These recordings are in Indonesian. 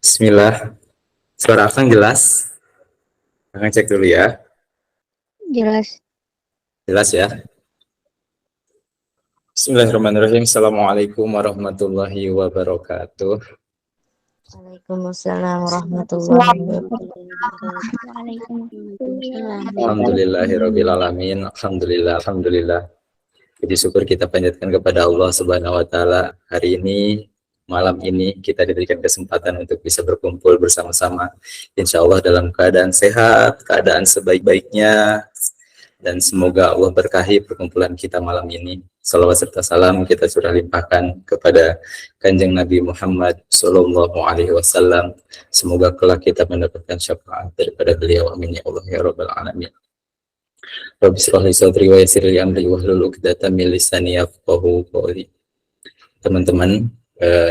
Bismillah. Suara Akang jelas? Akang cek dulu ya. Jelas. Jelas ya. Bismillahirrahmanirrahim. Assalamualaikum warahmatullahi wabarakatuh. Waalaikumsalam warahmatullahi wabarakatuh. Waalaikumsalam. Alhamdulillahirrabbilalamin. Alhamdulillah. Puji syukur kita panjatkan kepada Allah Subhanahu wa taala. Hari ini, malam ini kita diberikan kesempatan untuk bisa berkumpul bersama-sama. Insya Allah dalam keadaan sehat, keadaan sebaik-baiknya, dan semoga Allah berkahi perkumpulan kita malam ini. Salawat serta salam kita sudah limpahkan kepada Kanjeng Nabi Muhammad Sallallahu Alaihi Wasallam. Semoga kelak kita mendapatkan syafaat daripada beliau. Amin ya Allah ya Rabbal Alamin. Rabbi shrah li sadri wa yassir li amri wahlul 'uqdatam min lisani yafqahu qawli. Teman-teman,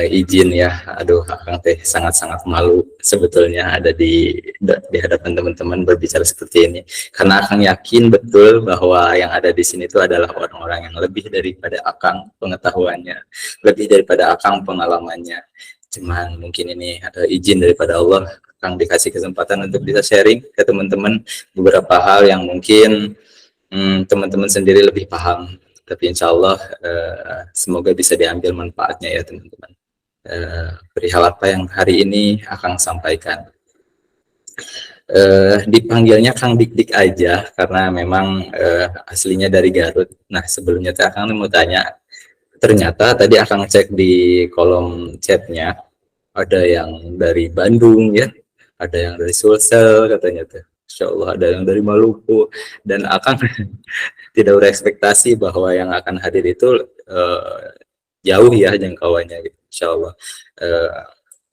izin ya, aduh Akang teh sangat-sangat malu sebetulnya ada di hadapan teman-teman berbicara seperti ini, karena Akang yakin betul bahwa yang ada di sini itu adalah orang-orang yang lebih daripada Akang pengetahuannya, lebih daripada Akang pengalamannya. Cuman mungkin ini izin daripada Allah, Akang dikasih kesempatan untuk bisa sharing ke teman-teman beberapa hal yang mungkin teman-teman sendiri lebih paham. Tapi insya Allah semoga bisa diambil manfaatnya ya teman-teman. Perihal apa yang hari ini Akang sampaikan. Dipanggilnya Kang Dik-Dik aja karena memang aslinya dari Garut. Nah sebelumnya Akang mau tanya, ternyata tadi Akang cek di kolom chatnya ada yang dari Bandung ya, ada yang dari Sulsel katanya tuh. Insya Allah ada yang dari Maluku, dan Akang tidak berekspektasi bahwa yang akan hadir itu jauh ya jangkauannya gitu. Insya Allah.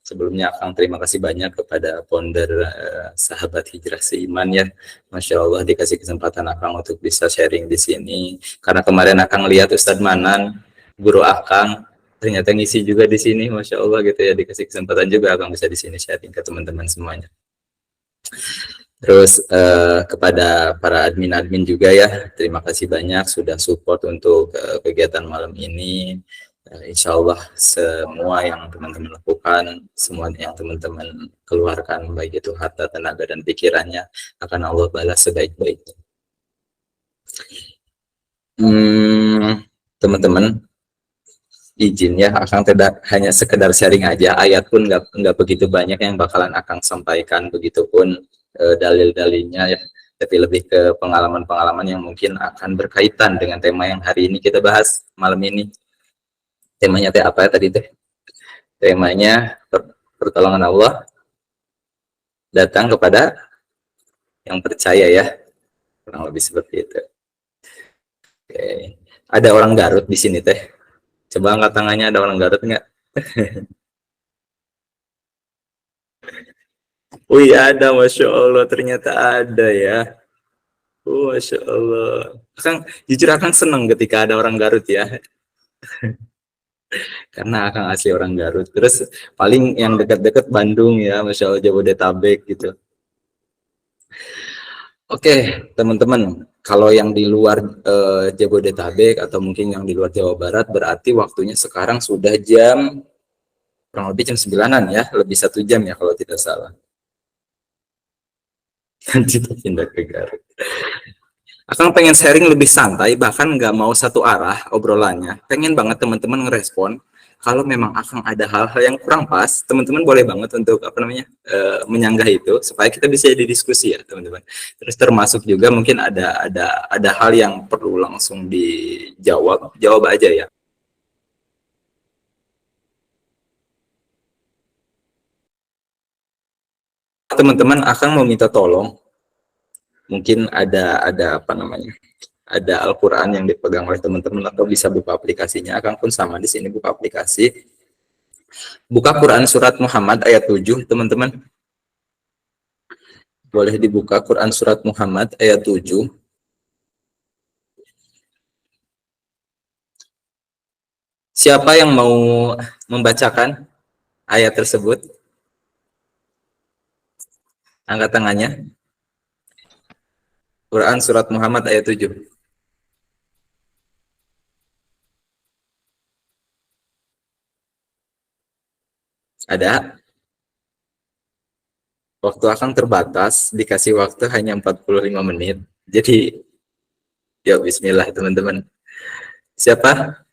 Sebelumnya Akang terima kasih banyak kepada founder Sahabat Hijrah Seiman ya. Masya Allah dikasih kesempatan Akang untuk bisa sharing di sini. Karena kemarin Akang lihat Ustadz Manan, guru Akang, ternyata ngisi juga di sini. Masya Allah gitu ya, dikasih kesempatan juga Akang bisa di sini sharing ke teman-teman semuanya. Terus kepada para admin-admin juga ya, terima kasih banyak sudah support untuk kegiatan malam ini. Insya Allah semua yang teman-teman lakukan, semua yang teman-teman keluarkan, baik itu harta, tenaga, dan pikirannya, akan Allah balas sebaik-baiknya. Teman-teman, izin ya, Akang tidak hanya sekedar sharing aja, ayat pun nggak begitu banyak yang bakalan Akang sampaikan, begitupun dalil-dalilnya ya, tapi lebih ke pengalaman-pengalaman yang mungkin akan berkaitan dengan tema yang hari ini kita bahas malam ini. Temanya teh apa ya tadi teh? Temanya pertolongan Allah datang kepada yang percaya ya, kurang lebih seperti itu. Oke. Ada orang Garut di sini teh. Coba angkat tangannya, ada orang Garut nggak? Wih ada, Masya Allah, ternyata ada ya. Masya Allah. Akang, jujur Akang senang ketika ada orang Garut ya. Karena Akang asli orang Garut. Terus paling yang dekat-dekat Bandung ya, Masya Allah, Jabodetabek gitu. Oke, teman-teman, kalau yang di luar Jabodetabek atau mungkin yang di luar Jawa Barat, berarti waktunya sekarang sudah jam kurang lebih jam 9-an ya, lebih 1 jam ya kalau tidak salah. Kita pindah ke Garut. Akang pengen sharing lebih santai, bahkan nggak mau satu arah obrolannya. Pengen banget teman-teman ngerespon. Kalau memang Akang ada hal-hal yang kurang pas, teman-teman boleh banget untuk apa namanya menyanggah itu supaya kita bisa jadi diskusi ya teman-teman. Terus termasuk juga mungkin ada hal yang perlu langsung dijawab, jawab aja ya. Teman-teman, Akang mau minta tolong. Mungkin ada apa namanya? Ada Al-Quran yang dipegang oleh teman-teman atau bisa buka aplikasinya. Akang pun sama di sini buka aplikasi. Buka Quran surat Muhammad ayat 7, teman-teman. Boleh dibuka Quran surat Muhammad ayat 7. Siapa yang mau membacakan ayat tersebut? Angkat tangannya. Quran surat Muhammad ayat 7. Ada? Waktu Akang terbatas, dikasih waktu hanya 45 menit. Jadi, ya bismillah teman-teman. Siapa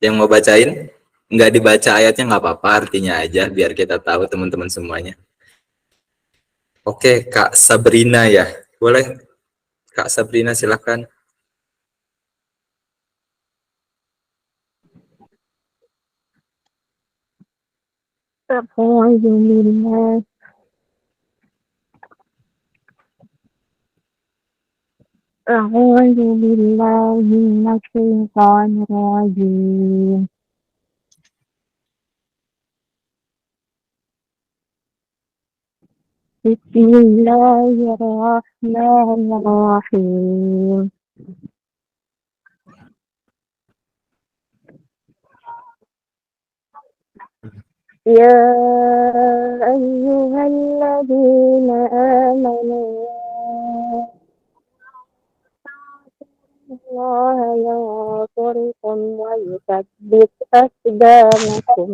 yang mau bacain? Nggak dibaca ayatnya nggak apa-apa, artinya aja, biar kita tahu teman-teman semuanya. Oke, Kak Sabrina ya. Boleh, Kak Sabrina silakan. أعوذ بالله أعوذ بالله من الشيطان الرجيم بسم الله الرحمن الرحيم يا أيها الذين آمنوا الله ينصركم ويثبت أقدامكم.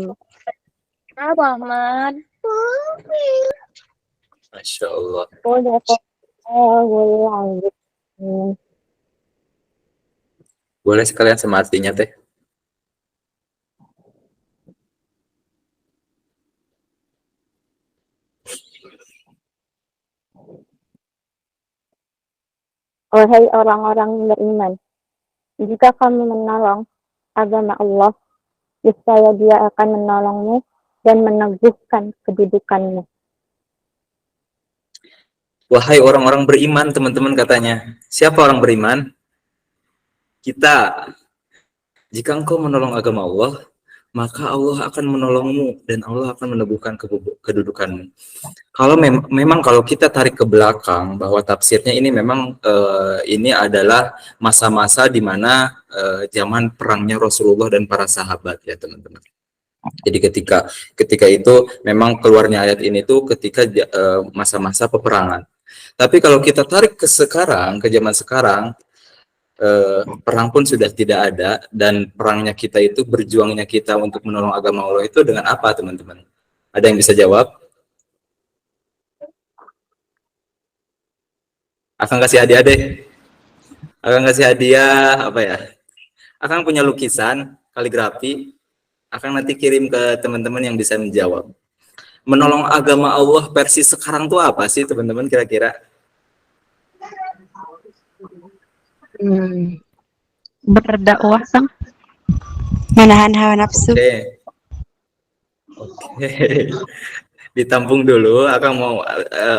Apa, Ahmad? Masya Allah. Sadaqallahul azim. Boleh sekalian sama artinya teh. Wahai orang-orang beriman, jika kamu menolong agama Allah, niscaya Dia akan menolongmu dan meneguhkan kedudukanmu. Wahai orang-orang beriman, teman-teman katanya. Siapa orang beriman? Kita. Jika engkau menolong agama Allah, maka Allah akan menolongmu dan Allah akan meneguhkan kedudukanmu. Kalau memang kalau kita tarik ke belakang bahwa tafsirnya ini memang ini adalah masa-masa di mana zaman perangnya Rasulullah dan para sahabat ya teman-teman. Jadi ketika itu memang keluarnya ayat ini tuh ketika masa-masa peperangan. Tapi kalau kita tarik ke sekarang, ke zaman sekarang, perang pun sudah tidak ada dan perangnya kita itu, berjuangnya kita untuk menolong agama Allah itu dengan apa teman-teman? Ada yang bisa jawab? Akan kasih hadiah deh. Akan kasih hadiah apa ya? Akan punya lukisan kaligrafi. Akan nanti kirim ke teman-teman yang bisa menjawab. Menolong agama Allah versi sekarang tuh apa sih teman-teman kira-kira? Berdakwah kan, menahan hawa nafsu. Oke. Ditampung dulu, akan mau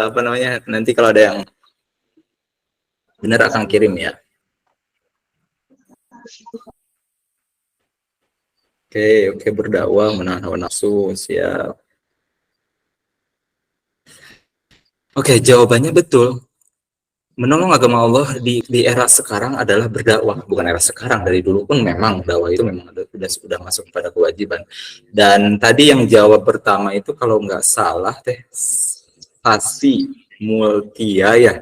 apa namanya, nanti kalau ada yang benar akan kirim ya. Oke, berdakwah, menahan hawa nafsu, siap. Oke, jawabannya betul. Menolong agama Allah di era sekarang adalah berdakwah. Bukan era sekarang, dari dulu pun memang dakwah itu memang sudah masuk pada kewajiban. Dan tadi yang jawab pertama itu kalau nggak salah teh Sasi Multia ya.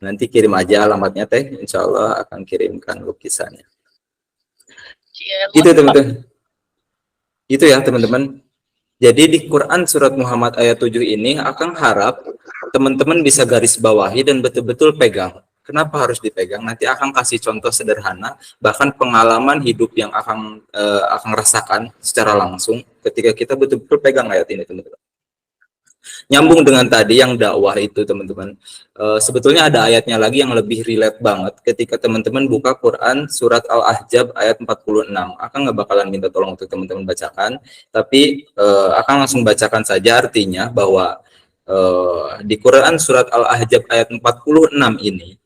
Nanti kirim aja alamatnya teh, insya Allah akan kirimkan lukisannya. Itu teman-teman. Itu ya teman-teman. Jadi di Quran surat Muhammad ayat 7 ini akan harap teman-teman bisa garis bawahi dan betul-betul pegang. Kenapa harus dipegang? Nanti akan kasih contoh sederhana, bahkan pengalaman hidup yang akan rasakan secara langsung ketika kita betul-betul pegang ayat ini teman-teman. Nyambung dengan tadi yang dakwah itu teman-teman, sebetulnya ada ayatnya lagi yang lebih relate banget ketika teman-teman buka Quran surat Al-Ahzab ayat 46. Akan nggak bakalan minta tolong untuk teman-teman bacakan, tapi akan langsung bacakan saja artinya bahwa di Quran surat Al-Ahzab ayat 46 ini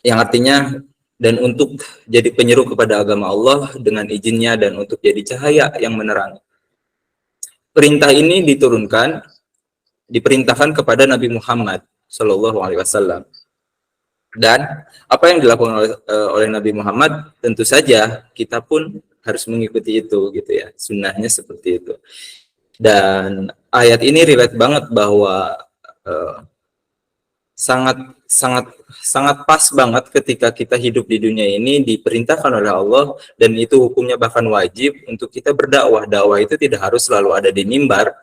yang artinya dan untuk jadi penyeru kepada agama Allah dengan izinnya dan untuk jadi cahaya yang menerangi. Perintah ini diperintahkan kepada Nabi Muhammad Shallallahu Alaihi Wasallam. Dan apa yang dilakukan oleh Nabi Muhammad, tentu saja kita pun harus mengikuti itu, gitu ya. Sunnahnya seperti itu. Dan ayat ini relate banget bahwa sangat pas banget ketika kita hidup di dunia ini diperintahkan oleh Allah, dan itu hukumnya bahkan wajib untuk kita berdakwah. Dakwah itu tidak harus selalu ada di mimbar,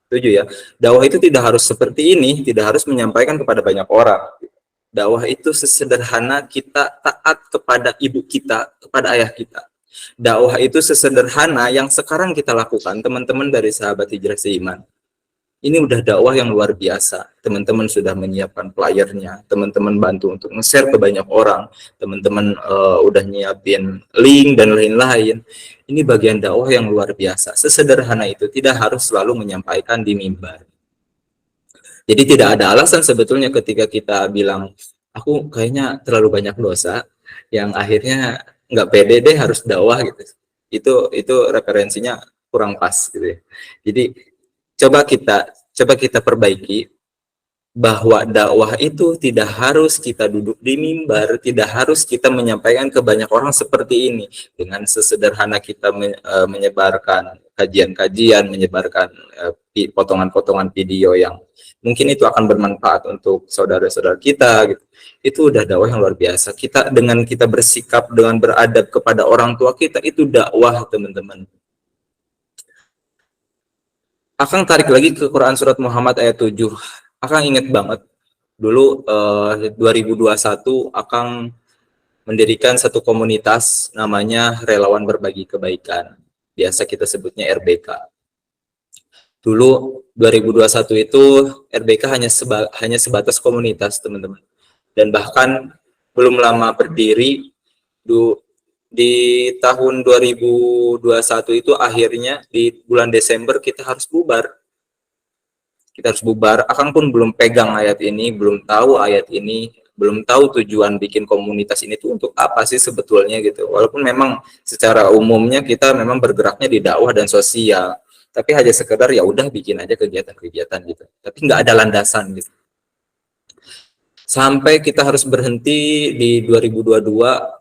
Setuju ya? Dakwah itu tidak harus seperti ini, tidak harus menyampaikan kepada banyak orang. Dakwah itu sesederhana kita taat kepada ibu kita, kepada ayah kita. Dakwah itu sesederhana yang sekarang kita lakukan, teman-teman dari sahabat hijrah seiman. Ini udah dakwah yang luar biasa. Teman-teman sudah menyiapkan flyernya, teman-teman bantu untuk nge-share ke banyak orang, teman-teman udah nyiapin link dan lain-lain. Ini bagian dakwah yang luar biasa. Sesederhana itu, tidak harus selalu menyampaikan di mimbar. Jadi tidak ada alasan sebetulnya ketika kita bilang, aku kayaknya terlalu banyak dosa, yang akhirnya nggak pede deh harus dakwah gitu. Itu referensinya kurang pas gitu ya. Jadi coba kita perbaiki bahwa dakwah itu tidak harus kita duduk di mimbar, tidak harus kita menyampaikan ke banyak orang seperti ini. Dengan sesederhana kita menyebarkan kajian-kajian, menyebarkan potongan-potongan video yang mungkin itu akan bermanfaat untuk saudara-saudara kita gitu. Itu udah dakwah yang luar biasa. Dengan kita bersikap, dengan beradab kepada orang tua kita, itu dakwah, teman-teman. Akang tarik lagi ke Quran surat Muhammad ayat 7. Akang inget banget dulu 2021 Akang mendirikan satu komunitas namanya Relawan Berbagi Kebaikan. Biasa kita sebutnya RBK. Dulu 2021 itu RBK hanya sebatas komunitas, teman-teman. Dan bahkan belum lama berdiri, di tahun 2021 itu akhirnya di bulan Desember kita harus bubar. Akang pun belum pegang ayat ini, belum tahu ayat ini, belum tahu tujuan bikin komunitas ini tuh untuk apa sih sebetulnya gitu. Walaupun memang secara umumnya kita memang bergeraknya di dakwah dan sosial, tapi hanya sekedar ya udah bikin aja kegiatan-kegiatan gitu. Tapi nggak ada landasan gitu. Sampai kita harus berhenti di 2022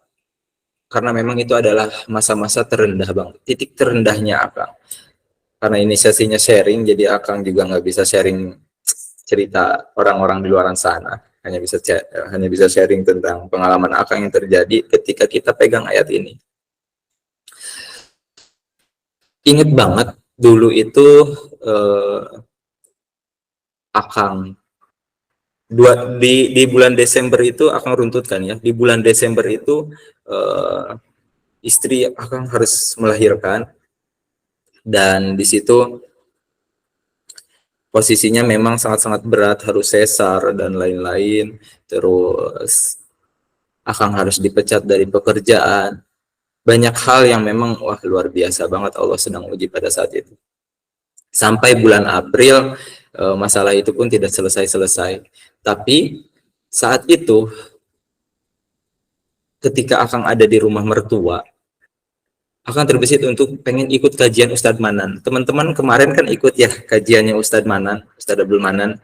karena memang itu adalah masa-masa terendah bang, titik terendahnya Akang. Karena inisiasinya sharing, jadi Akang juga nggak bisa sharing cerita orang-orang di luar sana, hanya bisa sharing tentang pengalaman Akang yang terjadi ketika kita pegang ayat ini. Ingat banget dulu itu Akang di bulan Desember itu Akang runtutkan ya, di bulan Desember itu istri Akang harus melahirkan. Dan di situ posisinya memang sangat-sangat berat, harus sesar dan lain-lain. Terus Akang harus dipecat dari pekerjaan. Banyak hal yang memang wah luar biasa banget Allah sedang uji pada saat itu. Sampai bulan April masalah itu pun tidak selesai-selesai. Tapi saat itu ketika Akang ada di rumah mertua, akan terbesit untuk pengen ikut kajian Ustadz Manan. Teman-teman kemarin kan ikut ya kajiannya Ustadz Manan, Ustadz Abdul Manan.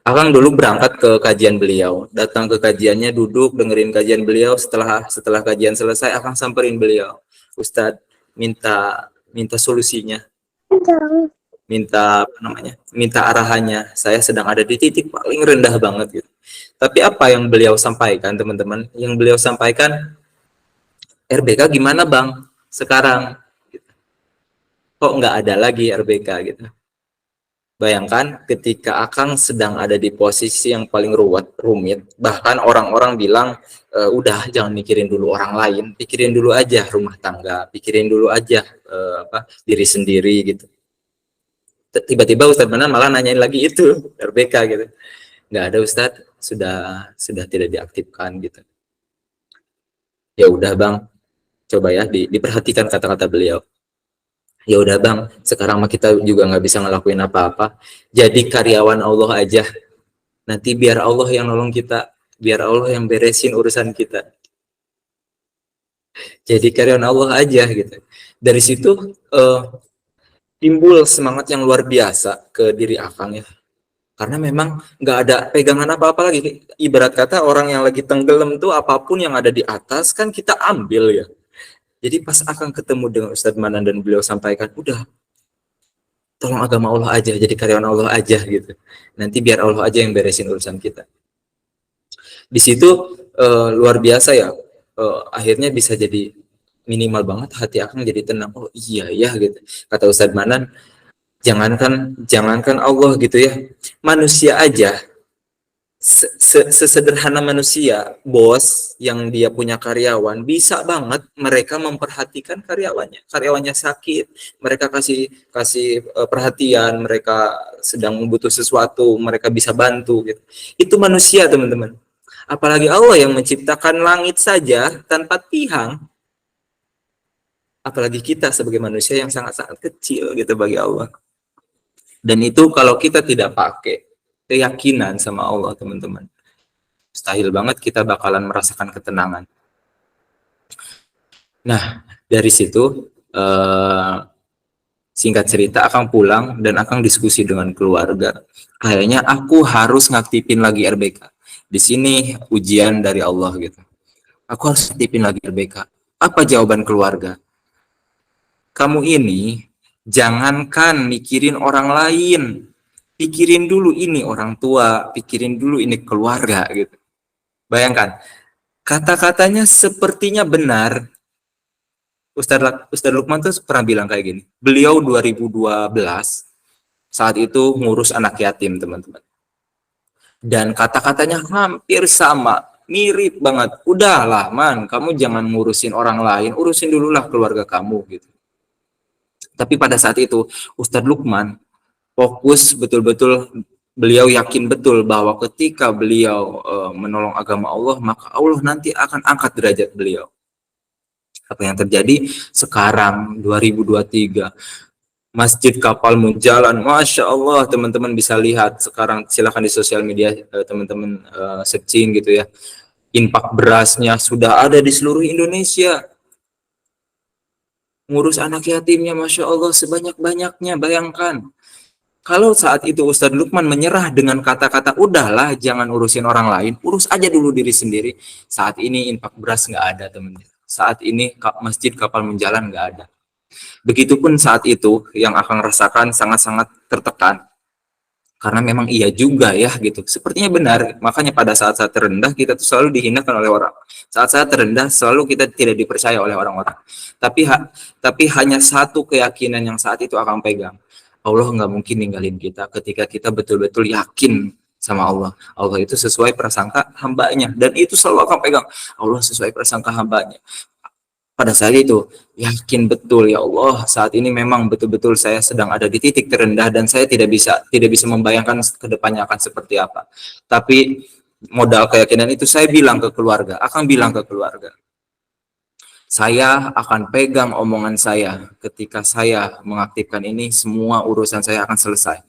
Akang dulu berangkat ke kajian beliau, datang ke kajiannya, duduk dengerin kajian beliau. Setelah kajian selesai, Akang samperin beliau, Ustadz minta solusinya, minta arahannya. Saya sedang ada di titik paling rendah banget gitu. Tapi apa yang beliau sampaikan, teman-teman? Yang beliau sampaikan, RBK gimana bang sekarang? Kok nggak ada lagi RBK gitu? Bayangkan ketika Akang sedang ada di posisi yang paling rumit, bahkan orang-orang bilang udah jangan mikirin dulu orang lain, pikirin dulu aja rumah tangga, pikirin dulu aja diri sendiri gitu. Tiba-tiba Ustadz Manan malah nanyain lagi itu RBK gitu. Nggak ada Ustadz, sudah tidak diaktifkan gitu. Ya udah bang, coba ya diperhatikan kata-kata beliau. Ya udah bang, sekarang mah kita juga nggak bisa ngelakuin apa-apa. Jadi karyawan Allah aja. Nanti biar Allah yang nolong kita, biar Allah yang beresin urusan kita. Jadi karyawan Allah aja gitu. Dari situ timbul semangat yang luar biasa ke diri Akang ya. Karena memang nggak ada pegangan apa-apa lagi. Ibarat kata orang yang lagi tenggelam tuh apapun yang ada di atas kan kita ambil ya. Jadi pas Akang ketemu dengan Ustadz Manan dan beliau sampaikan, udah tolong agama Allah aja, jadi karyawan Allah aja gitu. Nanti biar Allah aja yang beresin urusan kita. Di situ luar biasa ya, akhirnya bisa jadi minimal banget hati Akang jadi tenang. Oh iya ya gitu. Kata Ustadz Manan, Jangankan Allah gitu ya, manusia aja, sesederhana manusia, bos yang dia punya karyawan, bisa banget mereka memperhatikan karyawannya sakit, mereka kasih kasih perhatian, mereka sedang membutuh sesuatu, mereka bisa bantu gitu. Itu manusia, teman-teman. Apalagi Allah yang menciptakan langit saja tanpa tihang, apalagi kita sebagai manusia yang sangat-sangat kecil gitu bagi Allah. Dan itu kalau kita tidak pakai keyakinan sama Allah, teman-teman, mustahil banget kita bakalan merasakan ketenangan. Nah, dari situ singkat cerita, Akang pulang dan Akang diskusi dengan keluarga. Kayaknya aku harus ngaktifin lagi RBK. Di sini ujian dari Allah gitu. Aku harus aktifin lagi RBK. Apa jawaban keluarga? Kamu ini jangankan mikirin orang lain, pikirin dulu ini orang tua, pikirin dulu ini keluarga gitu. Bayangkan, kata-katanya sepertinya benar. Ustadz Lukman tuh pernah bilang kayak gini. Beliau 2012 saat itu ngurus anak yatim, teman-teman. Dan kata-katanya hampir sama, mirip banget. Udahlah, Man, kamu jangan ngurusin orang lain, urusin dululah keluarga kamu gitu. Tapi pada saat itu Ustadz Lukman fokus betul-betul, beliau yakin betul bahwa ketika beliau menolong agama Allah, maka Allah nanti akan angkat derajat beliau. Apa yang terjadi sekarang 2023, Masjid Kapal Munjalan, Masya Allah, teman-teman bisa lihat sekarang, silahkan di sosial media teman-teman searching gitu ya, infak berasnya sudah ada di seluruh Indonesia. Ngurus anak yatimnya Masya Allah sebanyak-banyaknya. Bayangkan kalau saat itu Ustadz Lukman menyerah dengan kata-kata, udahlah jangan urusin orang lain, urus aja dulu diri sendiri, saat ini infak beras nggak ada, teman-teman. Saat ini Masjid Kapal Menjalan nggak ada. Begitupun saat itu yang akan rasakan sangat-sangat tertekan. Karena memang iya juga ya gitu. Sepertinya benar. Makanya pada saat-saat terendah kita tuh selalu dihinakan oleh orang. Saat-saat terendah selalu kita tidak dipercaya oleh orang-orang. Tapi hanya satu keyakinan yang saat itu akan pegang. Allah nggak mungkin ninggalin kita ketika kita betul-betul yakin sama Allah. Allah itu sesuai prasangka hambanya. Dan itu selalu akan pegang. Allah sesuai prasangka hambanya. Pada saat itu, yakin betul, ya Allah, saat ini memang betul-betul saya sedang ada di titik terendah dan saya tidak bisa membayangkan ke depannya akan seperti apa. Tapi modal keyakinan itu saya bilang ke keluarga, akan bilang ke keluarga. Saya akan pegang omongan saya ketika saya mengaktifkan ini, semua urusan saya akan selesai.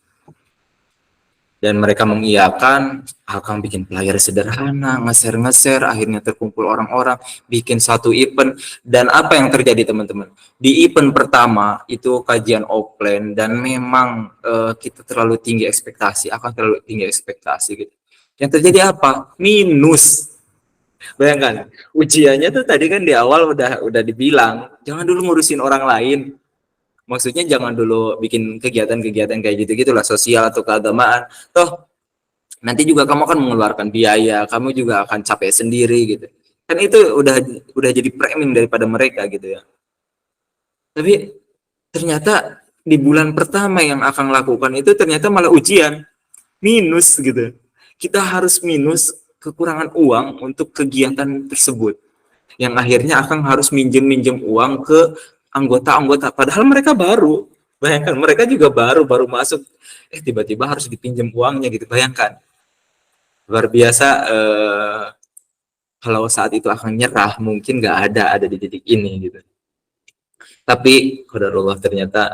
Dan mereka mengiyakan, akan bikin player sederhana, nge-share, akhirnya terkumpul orang-orang, bikin satu event. Dan apa yang terjadi, teman-teman? Di event pertama, itu kajian offline, dan memang kita terlalu tinggi ekspektasi, akan terlalu tinggi ekspektasi gitu. Yang terjadi apa? Minus. Bayangkan, ujiannya tuh tadi kan di awal udah dibilang, jangan dulu ngurusin orang lain. Maksudnya jangan dulu bikin kegiatan-kegiatan kayak gitu-gitulah, sosial atau keagamaan. Toh nanti juga kamu akan mengeluarkan biaya, kamu juga akan capek sendiri gitu. Kan itu udah jadi framing daripada mereka gitu ya. Tapi ternyata di bulan pertama yang akan lakukan itu ternyata malah ujian. Minus gitu. Kita harus minus, kekurangan uang untuk kegiatan tersebut. Yang akhirnya akan harus minjem uang ke anggota-anggota, padahal mereka baru, bayangkan mereka juga baru masuk, tiba-tiba harus dipinjam uangnya gitu. Bayangkan, luar biasa. Kalau saat itu akan nyerah, mungkin nggak ada di titik ini gitu. Tapi qadarullah ternyata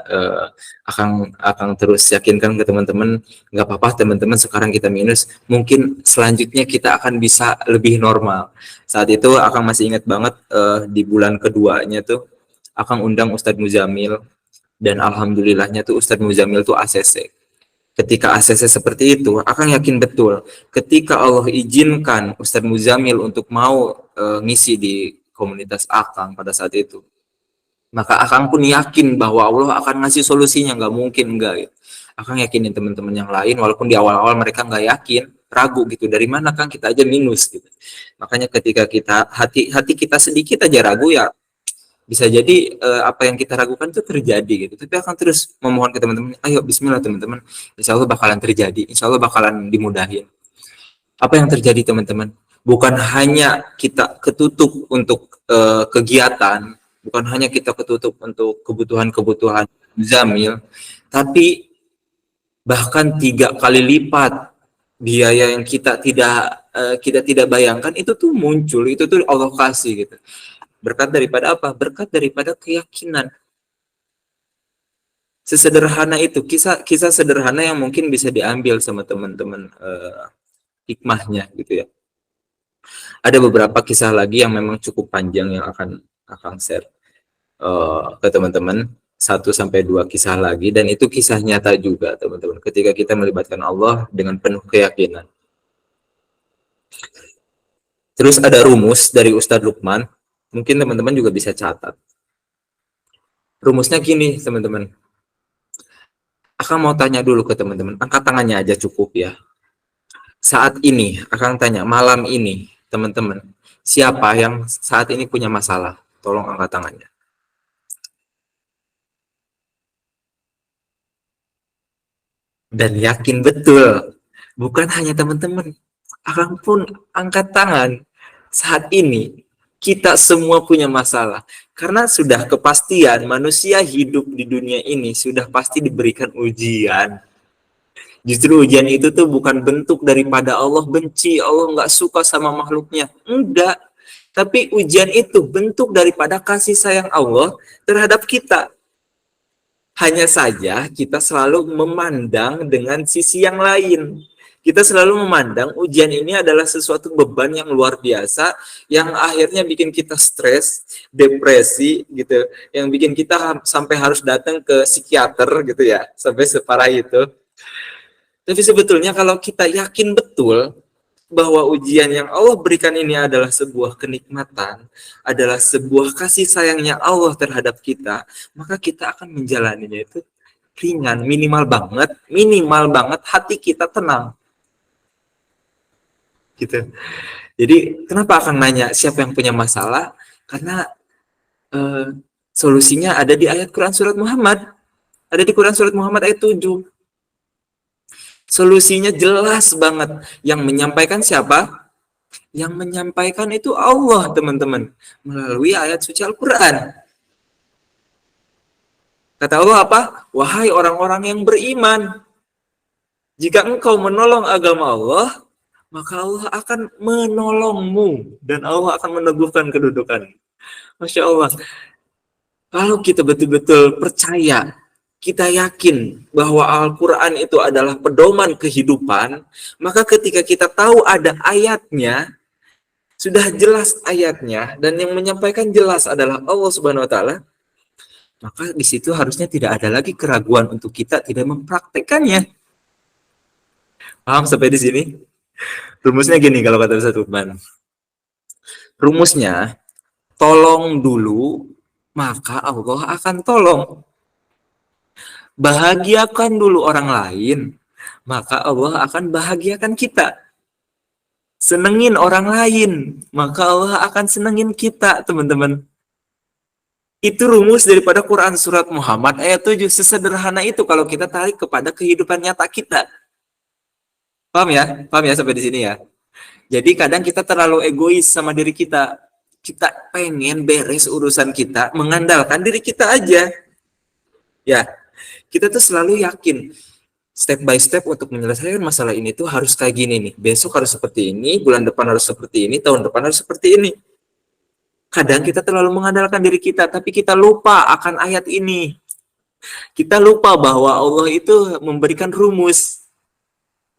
akan terus yakinkan ke teman-teman, nggak apa-apa teman-teman, sekarang kita minus, mungkin selanjutnya kita akan bisa lebih normal. Saat itu akan masih ingat banget, di bulan keduanya tuh akan undang Ustadz Muzamil, dan alhamdulillahnya tuh Ustadz Muzamil tuh ACC. Ketika ACC seperti itu, akan yakin betul ketika Allah izinkan Ustadz Muzamil untuk mau ngisi di komunitas Akang pada saat itu, maka Akang pun yakin bahwa Allah akan ngasih solusinya, nggak mungkin enggak gitu. Akang yakinin teman-teman yang lain, walaupun di awal-awal mereka nggak yakin, ragu gitu, dari mana Kang kita aja minus gitu. Makanya ketika kita hati kita sedikit aja ragu, ya Bisa jadi apa yang kita ragukan itu terjadi gitu. Tapi akan terus memohon ke teman-teman, ayo bismillah teman-teman. Insya Allah bakalan terjadi, insya Allah bakalan dimudahin. Apa yang terjadi teman-teman? Bukan hanya kita ketutup untuk kegiatan, bukan hanya kita ketutup untuk kebutuhan-kebutuhan zamil, tapi bahkan 3 kali lipat biaya yang kita tidak bayangkan itu tuh muncul, itu tuh Allah kasih gitu. Berkat daripada apa? Berkat daripada keyakinan. Sesederhana itu, kisah sederhana yang mungkin bisa diambil sama teman-teman hikmahnya gitu ya. Ada beberapa kisah lagi yang memang cukup panjang yang akan share ke teman-teman. 1-2 kisah lagi, dan itu kisah nyata juga teman-teman. Ketika kita melibatkan Allah dengan penuh keyakinan. Terus ada rumus dari Ustadz Lukman. Mungkin teman-teman juga bisa catat. Rumusnya gini, teman-teman. Akang mau tanya dulu ke teman-teman. Angkat tangannya aja cukup ya. Saat ini, Akang tanya, malam ini, teman-teman. Siapa yang saat ini punya masalah? Tolong angkat tangannya. Dan yakin betul. Bukan hanya teman-teman. Akang pun angkat tangan. Saat ini, kita semua punya masalah. Karena sudah kepastian manusia hidup di dunia ini sudah pasti diberikan ujian. Justru ujian itu tuh bukan bentuk daripada Allah benci, Allah nggak suka sama makhluknya. Enggak. Tapi ujian itu bentuk daripada kasih sayang Allah terhadap kita. Hanya saja kita selalu memandang dengan sisi yang lain. Kita selalu memandang ujian ini adalah sesuatu beban yang luar biasa, yang akhirnya bikin kita stres, depresi gitu, yang bikin kita sampai harus datang ke psikiater gitu ya, sampai separah itu. Tapi sebetulnya kalau kita yakin betul bahwa ujian yang Allah berikan ini adalah sebuah kenikmatan, adalah sebuah kasih sayangnya Allah terhadap kita, maka kita akan menjalaninya itu ringan, minimal banget hati kita tenang. Gitu. Jadi kenapa akan nanya siapa yang punya masalah? Karena solusinya ada di ayat Quran surat Muhammad. Ada di Quran surat Muhammad ayat 7. Solusinya jelas banget. Yang menyampaikan siapa? Yang menyampaikan itu Allah, teman-teman. Melalui ayat suci Al-Quran. Kata Allah apa? Wahai orang-orang yang beriman. Jika engkau menolong agama Allah, maka Allah akan menolongmu dan Allah akan meneguhkan kedudukan. Masya Allah. Kalau kita betul-betul percaya, kita yakin bahwa Al-Quran itu adalah pedoman kehidupan, maka ketika kita tahu ada ayatnya, sudah jelas ayatnya, dan yang menyampaikan jelas adalah Allah Subhanahu Wa Taala, maka di situ harusnya tidak ada lagi keraguan untuk kita tidak mempraktekannya. Paham sampai di sini? Rumusnya gini kalau kata Ustaz Lukman. Rumusnya, tolong dulu, maka Allah akan tolong. Bahagiakan dulu orang lain, maka Allah akan bahagiakan kita. Senengin orang lain, maka Allah akan senengin kita, teman-teman. Itu rumus daripada Quran surat Muhammad ayat 7. Sesederhana itu kalau kita tarik kepada kehidupan nyata kita. Paham ya? Paham ya sampai di sini ya? Jadi kadang kita terlalu egois sama diri kita. Kita pengen beres urusan kita, mengandalkan diri kita aja. Ya, kita tuh selalu yakin step by step untuk menyelesaikan masalah ini tuh harus kayak gini nih. Besok harus seperti ini, bulan depan harus seperti ini, tahun depan harus seperti ini. Kadang kita terlalu mengandalkan diri kita, tapi kita lupa akan ayat ini. Kita lupa bahwa Allah itu memberikan rumus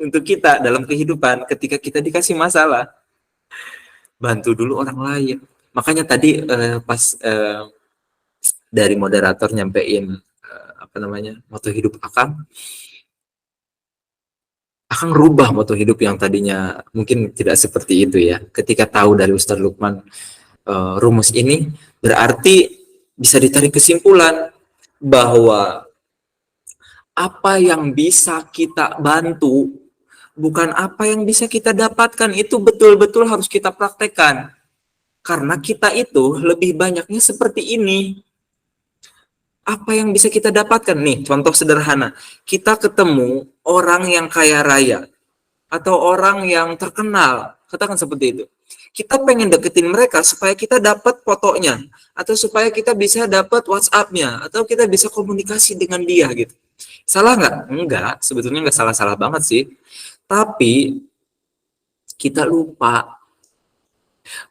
untuk kita dalam kehidupan ketika kita dikasih masalah. Bantu dulu orang lain. Makanya tadi pas dari moderator nyampein moto hidup Akang rubah moto hidup yang tadinya mungkin tidak seperti itu ya. Ketika tahu dari Ustadz Lukman rumus ini, berarti bisa ditarik kesimpulan bahwa apa yang bisa kita bantu bukan apa yang bisa kita dapatkan, itu betul-betul harus kita praktekkan. Karena kita itu lebih banyaknya seperti ini. Apa yang bisa kita dapatkan nih? Contoh sederhana, kita ketemu orang yang kaya raya atau orang yang terkenal, katakan seperti itu. Kita pengen deketin mereka supaya kita dapat fotonya, atau supaya kita bisa dapat WhatsApp-nya, atau kita bisa komunikasi dengan dia gitu. Salah nggak? Enggak, sebetulnya nggak salah-salah banget sih. Tapi kita lupa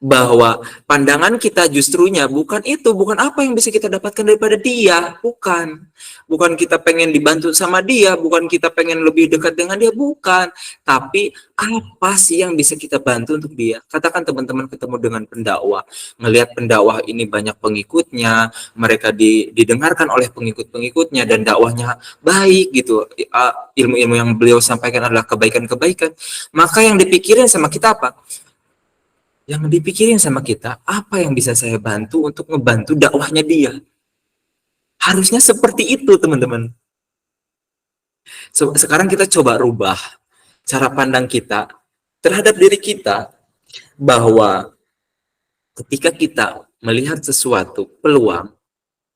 bahwa pandangan kita justrunya bukan itu, bukan apa yang bisa kita dapatkan daripada dia, bukan kita pengen dibantu sama dia, bukan kita pengen lebih dekat dengan dia, bukan, tapi apa sih yang bisa kita bantu untuk dia. Katakan teman-teman ketemu dengan pendakwah, melihat pendakwah ini banyak pengikutnya, mereka didengarkan oleh pengikut-pengikutnya dan dakwahnya baik gitu, ilmu-ilmu yang beliau sampaikan adalah kebaikan-kebaikan, maka yang dipikirin sama kita apa? Yang dipikirin sama kita, apa yang bisa saya bantu untuk ngebantu dakwahnya dia. Harusnya seperti itu, teman-teman. Sekarang kita coba rubah cara pandang kita terhadap diri kita, bahwa ketika kita melihat sesuatu peluang,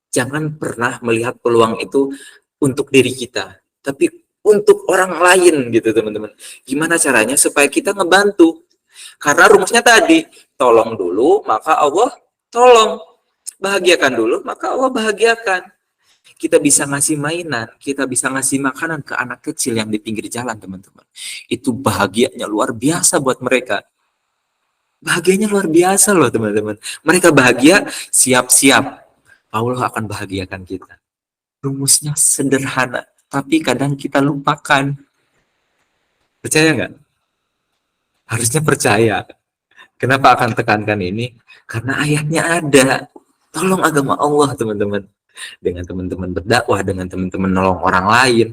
jangan pernah melihat peluang itu untuk diri kita, tapi untuk orang lain gitu, teman-teman. Gimana caranya supaya kita ngebantu? Karena rumusnya tadi, tolong dulu, maka Allah tolong. Bahagiakan dulu, maka Allah bahagiakan. Kita bisa ngasih mainan, kita bisa ngasih makanan ke anak kecil yang di pinggir jalan, teman-teman. Itu bahagianya luar biasa buat mereka. Bahagianya luar biasa loh, teman-teman. Mereka bahagia, siap-siap. Allah akan bahagiakan kita. Rumusnya sederhana, tapi kadang kita lupakan. Percaya nggak? Harusnya percaya. Kenapa akan tekankan ini? Karena ayatnya ada. Tolong agama Allah, teman-teman. Dengan teman-teman berdakwah, dengan teman-teman nolong orang lain.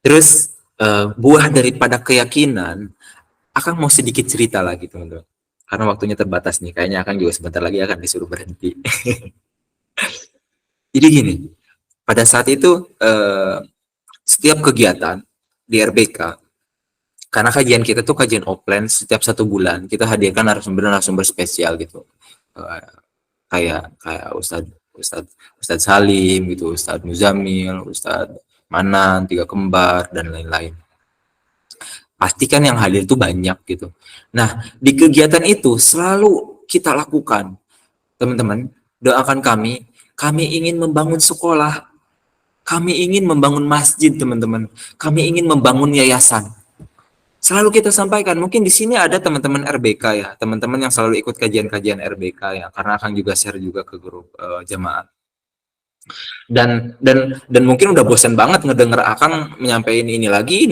Terus, buah daripada keyakinan, akan mau sedikit cerita lagi, teman-teman. Karena waktunya terbatas nih. Kayaknya akan juga sebentar lagi akan disuruh berhenti. Jadi gini, pada saat itu, setiap kegiatan di RBK, karena kajian kita tuh kajian offline, setiap 1 bulan kita hadirkan narasumber spesial gitu, kayak Ustadz Salim gitu, Ustadz Muzamil, Ustadz Manan, Tiga Kembar dan lain-lain. Pastikan yang hadir itu banyak gitu. Nah, di kegiatan itu selalu kita lakukan, teman-teman, doakan kami ingin membangun sekolah, kami ingin membangun masjid, teman-teman, kami ingin membangun yayasan. Selalu kita sampaikan, mungkin di sini ada teman-teman RBK ya, teman-teman yang selalu ikut kajian-kajian RBK ya, karena akan juga share juga ke grup jamaah. Dan mungkin udah bosan banget ngedenger Akang menyampaikan ini lagi.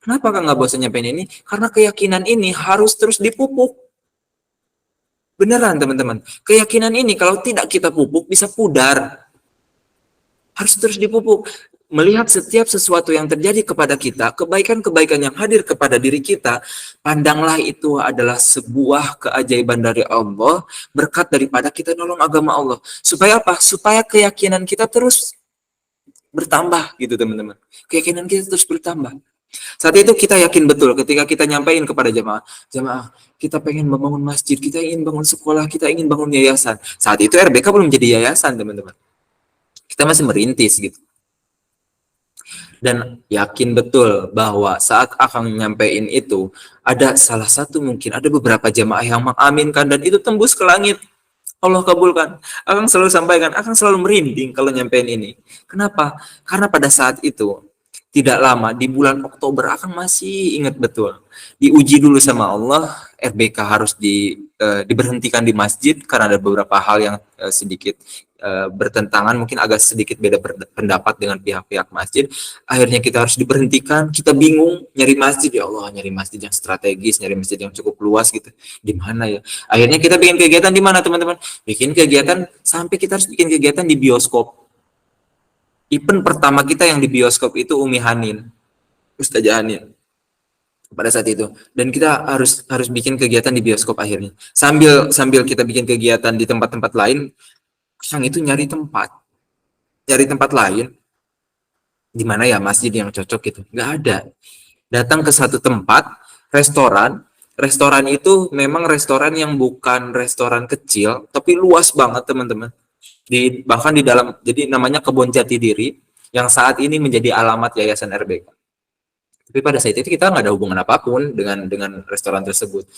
Kenapa Kang nggak bosan nyampein ini? Karena keyakinan ini harus terus dipupuk. Beneran teman-teman, keyakinan ini kalau tidak kita pupuk bisa pudar. Harus terus dipupuk. Melihat setiap sesuatu yang terjadi kepada kita, kebaikan-kebaikan yang hadir kepada diri kita, pandanglah itu adalah sebuah keajaiban dari Allah, berkat daripada kita nolong agama Allah. Supaya apa? Supaya keyakinan kita terus bertambah gitu, teman-teman. Keyakinan kita terus bertambah. Saat itu kita yakin betul ketika kita nyampaikan kepada jamaah, kita pengen membangun masjid, kita ingin bangun sekolah, kita ingin bangun yayasan. Saat itu RBK belum jadi yayasan, teman-teman. Kita masih merintis gitu. Dan yakin betul bahwa saat Akang nyampein itu, ada salah satu, mungkin ada beberapa jamaah yang mengaminkan dan itu tembus ke langit. Allah kabulkan. Akang selalu sampaikan, Akang selalu merinding kalau nyampein ini. Kenapa? Karena pada saat itu, tidak lama, di bulan Oktober, Akang masih ingat betul. Diuji dulu sama Allah, RBK harus diberhentikan di masjid karena ada beberapa hal yang sedikit bertentangan, mungkin agak sedikit beda pendapat dengan pihak-pihak masjid. Akhirnya kita harus diberhentikan, kita bingung nyari masjid, ya Allah, nyari masjid yang strategis, nyari masjid yang cukup luas gitu. Di mana ya? Akhirnya kita bikin kegiatan di mana, teman-teman? Bikin kegiatan sampai kita harus bikin kegiatan di bioskop. Event pertama kita yang di bioskop itu Umi Hanin, Ustazah Hanin pada saat itu, dan kita harus bikin kegiatan di bioskop akhirnya. Sambil kita bikin kegiatan di tempat-tempat lain, yang itu nyari tempat lain di mana ya masjid yang cocok gitu, nggak ada. Datang ke satu tempat restoran, restoran itu memang restoran yang bukan restoran kecil, tapi luas banget teman-teman. Bahkan di dalam, jadi namanya Kebon Jati Diri, yang saat ini menjadi alamat Yayasan RBK. Tapi pada saat itu kita nggak ada hubungan apapun dengan restoran tersebut.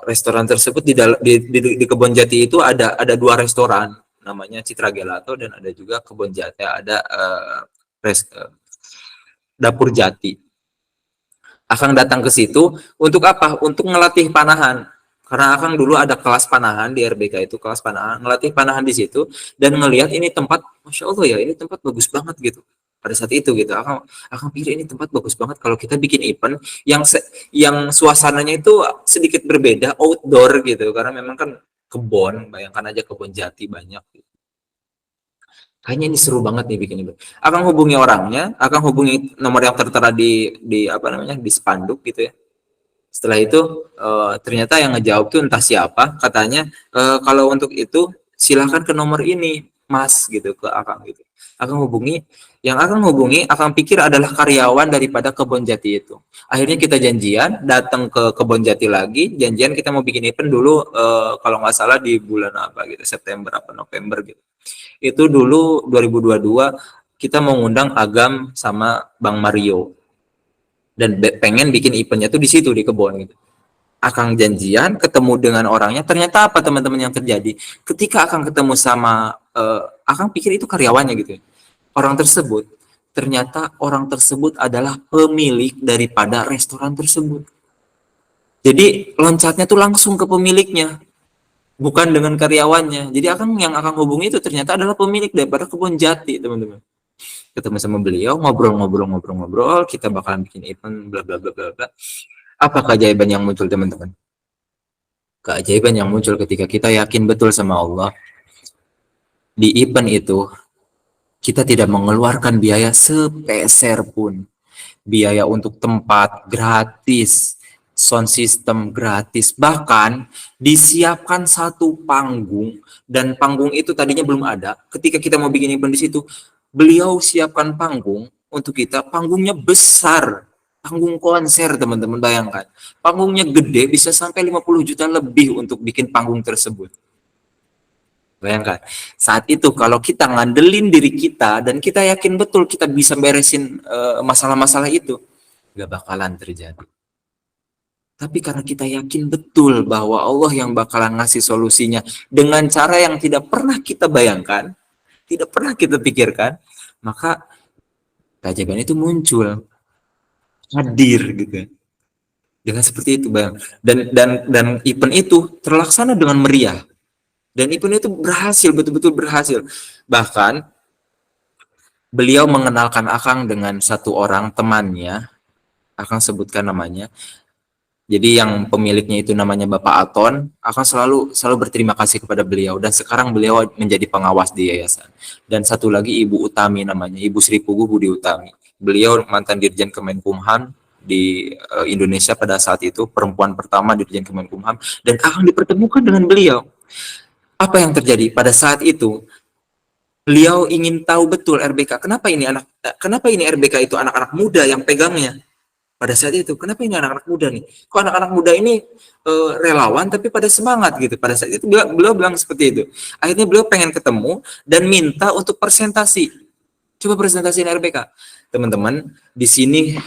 Restoran tersebut di Kebon Jati itu ada dua restoran, namanya Citra Gelato dan ada juga Kebon Jati, ada Dapur Jati. Akang datang ke situ untuk apa? Untuk ngelatih panahan. Karena Akang dulu ada kelas panahan di RBK itu, kelas panahan, ngelatih panahan di situ dan ngelihat ini tempat, Masya Allah ya, ini tempat bagus banget gitu. Pada saat itu gitu, Akang pikir ini tempat bagus banget kalau kita bikin event yang suasananya itu sedikit berbeda, outdoor gitu. Karena memang kan kebon, bayangkan aja kebon jati banyak gitu. Kayaknya ini seru banget nih bikin ini. Akan hubungi orangnya, akan hubungi nomor yang tertera di apa namanya, di spanduk gitu ya. Setelah itu ternyata yang ngejawab tuh entah siapa, katanya kalau untuk itu silahkan ke nomor ini Mas gitu, ke Akang gitu. Akang hubungi, yang Akang hubungi Akang pikir adalah karyawan daripada Kebon Jati itu. Akhirnya kita janjian, datang ke Kebon Jati lagi, janjian kita mau bikin event dulu kalau nggak salah di bulan apa gitu, September apa November gitu. Itu dulu 2022 kita mau ngundang Agam sama Bang Mario dan pengen bikin eventnya tuh di situ di kebun gitu. Akang janjian ketemu dengan orangnya, ternyata apa teman-teman yang terjadi ketika Akang ketemu sama Akang pikir itu karyawannya gitu ya. Orang tersebut ternyata orang tersebut adalah pemilik daripada restoran tersebut. Jadi loncatnya tuh langsung ke pemiliknya, bukan dengan karyawannya. Jadi yang Akang hubungi itu ternyata adalah pemilik daripada Kebon Jati, teman-teman. Ketemu sama beliau, ngobrol, kita bakalan bikin event, bla bla bla bla bla. Apa keajaiban yang muncul, teman-teman? Keajaiban yang muncul ketika kita yakin betul sama Allah. Di event itu, kita tidak mengeluarkan biaya sepeser pun. Biaya untuk tempat gratis, sound system gratis, bahkan disiapkan satu panggung, dan panggung itu tadinya belum ada. Ketika kita mau bikin event di situ, beliau siapkan panggung untuk kita, panggungnya besar, panggung konser, teman-teman, bayangkan. Panggungnya gede, bisa sampai 50 juta lebih untuk bikin panggung tersebut. Bayangkan, saat itu kalau kita ngandelin diri kita dan kita yakin betul kita bisa beresin masalah-masalah itu, gak bakalan terjadi. Tapi karena kita yakin betul bahwa Allah yang bakalan ngasih solusinya dengan cara yang tidak pernah kita bayangkan, tidak pernah kita pikirkan, maka keajaiban itu muncul, hadir gitu. Dengan seperti itu, Bang. Dan event itu terlaksana dengan meriah. Dan event itu berhasil, betul-betul berhasil. Bahkan beliau mengenalkan Akang dengan satu orang temannya, Akang sebutkan namanya. Jadi yang pemiliknya itu namanya Bapak Aton. Akang selalu berterima kasih kepada beliau. Dan sekarang beliau menjadi pengawas di yayasan. Dan satu lagi Ibu Utami namanya, Ibu Sri Pugu Budi Utami. Beliau mantan Dirjen Kemenkumham di Indonesia pada saat itu, perempuan pertama Dirjen Kemenkumham. Dan Akang dipertemukan dengan beliau. Apa yang terjadi pada saat itu? Beliau ingin tahu betul RBK. Kenapa ini RBK itu anak-anak muda yang pegangnya? Pada saat itu, kenapa ini anak-anak muda nih? Kok anak-anak muda ini relawan tapi pada semangat gitu. Pada saat itu beliau bilang seperti itu. Akhirnya beliau pengen ketemu dan minta untuk presentasi. Coba presentasiin RBK. Teman-teman, di sini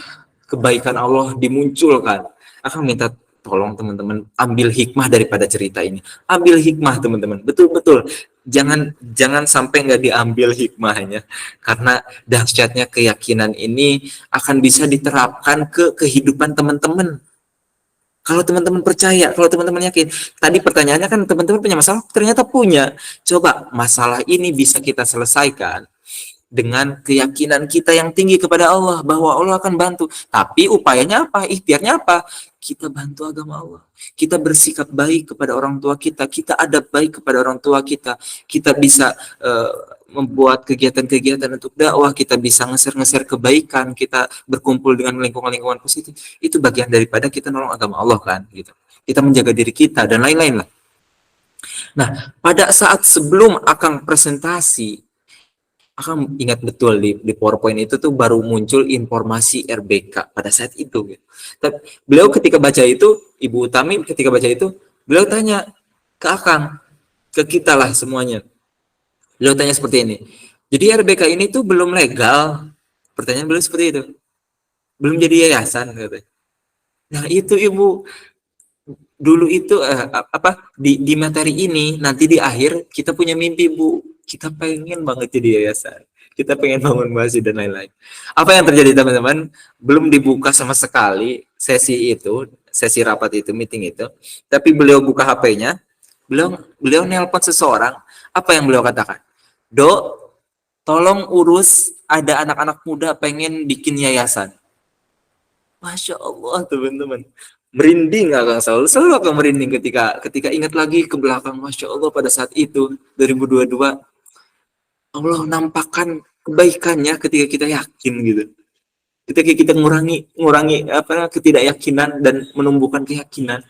kebaikan Allah dimunculkan. Akan minta tolong teman-teman ambil hikmah daripada cerita ini. Ambil hikmah, teman-teman. Betul-betul. Jangan sampai nggak diambil hikmahnya. Karena dahsyatnya keyakinan ini akan bisa diterapkan ke kehidupan teman-teman. Kalau teman-teman percaya, kalau teman-teman yakin. Tadi pertanyaannya kan teman-teman punya masalah, ternyata punya. Coba masalah ini bisa kita selesaikan dengan keyakinan kita yang tinggi kepada Allah, bahwa Allah akan bantu. Tapi upayanya apa? Ikhtiarnya apa? Kita bantu agama Allah. Kita bersikap baik kepada orang tua kita. Kita adab baik kepada orang tua kita. Kita bisa membuat kegiatan-kegiatan untuk dakwah. Kita bisa ngeser-ngeser kebaikan. Kita berkumpul dengan lingkungan-lingkungan positif. Itu bagian daripada kita nolong agama Allah kan. Gitu. Kita menjaga diri kita dan lain-lain lah. Nah, pada saat sebelum Akang presentasi, Akang ingat betul di PowerPoint itu tuh baru muncul informasi RBK pada saat itu gitu. Tapi beliau ketika baca itu, Ibu Utami ketika baca itu, beliau tanya ke Akang, ke kita lah semuanya. Beliau tanya seperti ini. Jadi RBK ini tuh belum legal. Pertanyaan beliau seperti itu. Belum jadi yayasan katanya. Nah, itu Ibu, dulu itu di materi ini nanti di akhir kita punya mimpi Bu, kita pengen banget jadi yayasan, kita pengen bangun masjid dan lain-lain. Apa yang terjadi teman-teman? Belum dibuka sama sekali sesi itu, sesi rapat itu, meeting itu, tapi beliau buka HP-nya, beliau nelpon seseorang. Apa yang beliau katakan? Dok, tolong urus, ada anak-anak muda pengen bikin yayasan. Masya Allah teman-teman, merinding Akang, selalu Akang merinding ketika ingat lagi ke belakang. Masya Allah, pada saat itu 2022 Allah nampakkan kebaikannya ketika kita yakin gitu, ketika kita ngurangi ketidakyakinan dan menumbuhkan keyakinan.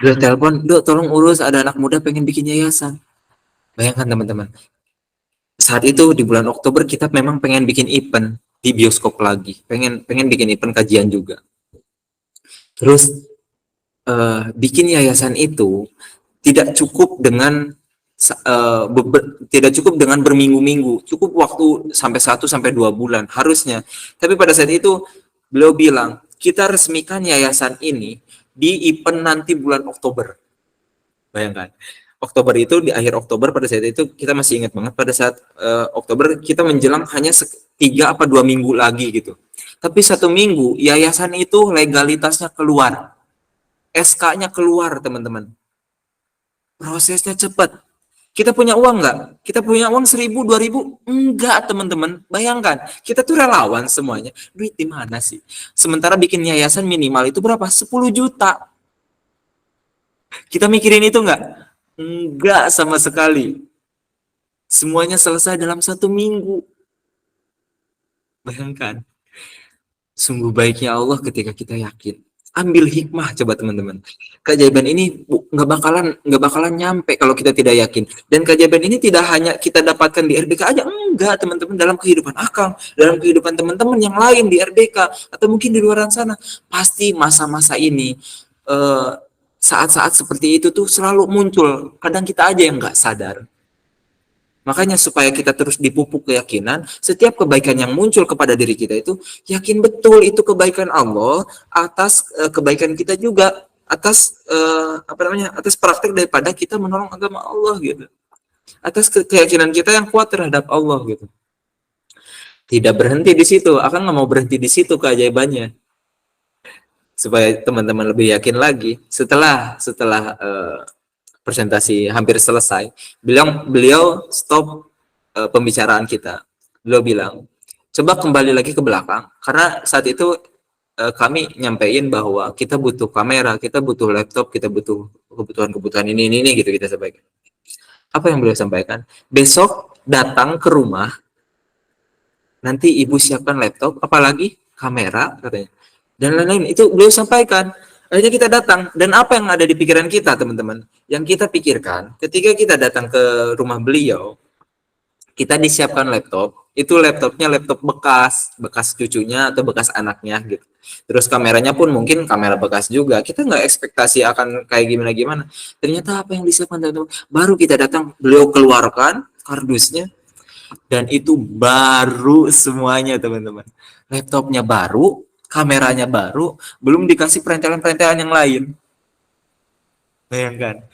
Dia telepon, Dok tolong urus, ada anak muda pengen bikin yayasan. Bayangkan teman-teman, saat itu di bulan Oktober kita memang pengen bikin event di bioskop lagi, pengen bikin event kajian juga. Terus bikin yayasan itu tidak cukup dengan berminggu-minggu, cukup waktu sampai 1 sampai 2 bulan harusnya. Tapi pada saat itu beliau bilang, kita resmikan yayasan ini di event nanti bulan Oktober. Bayangkan, Oktober itu, di akhir Oktober pada saat itu kita masih ingat banget, pada saat Oktober kita menjelang hanya 3 apa 2 minggu lagi gitu. Tapi 1 minggu yayasan itu legalitasnya keluar, SK-nya keluar teman-teman. Prosesnya cepat. Kita punya uang nggak? Kita punya uang 1.000, 2.000? Enggak teman-teman. Bayangkan, kita tuh relawan semuanya. Duit di mana sih? Sementara bikin yayasan minimal itu berapa? 10 juta. Kita mikirin itu nggak? Enggak sama sekali. Semuanya selesai dalam 1 minggu. Bayangkan. Sungguh baiknya Allah ketika kita yakin. Ambil hikmah coba teman-teman. Keajaiban ini nggak bakalan nyampe kalau kita tidak yakin. Dan keajaiban ini tidak hanya kita dapatkan di RBK aja, enggak teman-teman, dalam kehidupan Akang, dalam kehidupan teman-teman yang lain di RBK atau mungkin di luar sana, pasti masa-masa ini saat-saat seperti itu tuh selalu muncul. Kadang kita aja yang nggak sadar. Makanya supaya kita terus dipupuk keyakinan, setiap kebaikan yang muncul kepada diri kita itu, yakin betul itu kebaikan Allah atas kebaikan kita juga, atas atas praktek daripada kita menolong agama Allah gitu. Atas keyakinan kita yang kuat terhadap Allah gitu. Tidak berhenti di situ, akan nggak mau berhenti di situ keajaibannya. Supaya teman-teman lebih yakin lagi, setelah presentasi hampir selesai, beliau stop pembicaraan kita. Beliau bilang, coba kembali lagi ke belakang, karena saat itu kami nyampein bahwa kita butuh kamera, kita butuh laptop, kita butuh kebutuhan ini gitu kita sampaikan. Apa yang beliau sampaikan? Besok datang ke rumah, nanti ibu siapkan laptop, apalagi kamera katanya, dan lain-lain. Itu beliau sampaikan. Akhirnya kita datang, dan apa yang ada di pikiran kita teman-teman? Yang kita pikirkan ketika kita datang ke rumah beliau, kita disiapkan laptop, itu laptopnya laptop bekas cucunya atau bekas anaknya gitu. Terus kameranya pun mungkin kamera bekas juga. Kita nggak ekspektasi akan kayak gimana-gimana. Ternyata apa yang disiapkan teman-teman, baru kita datang, beliau keluarkan kardusnya, dan itu baru semuanya teman-teman. Laptopnya baru, kameranya baru, belum dikasih perentelan-perentelan yang lain. Bayangkan,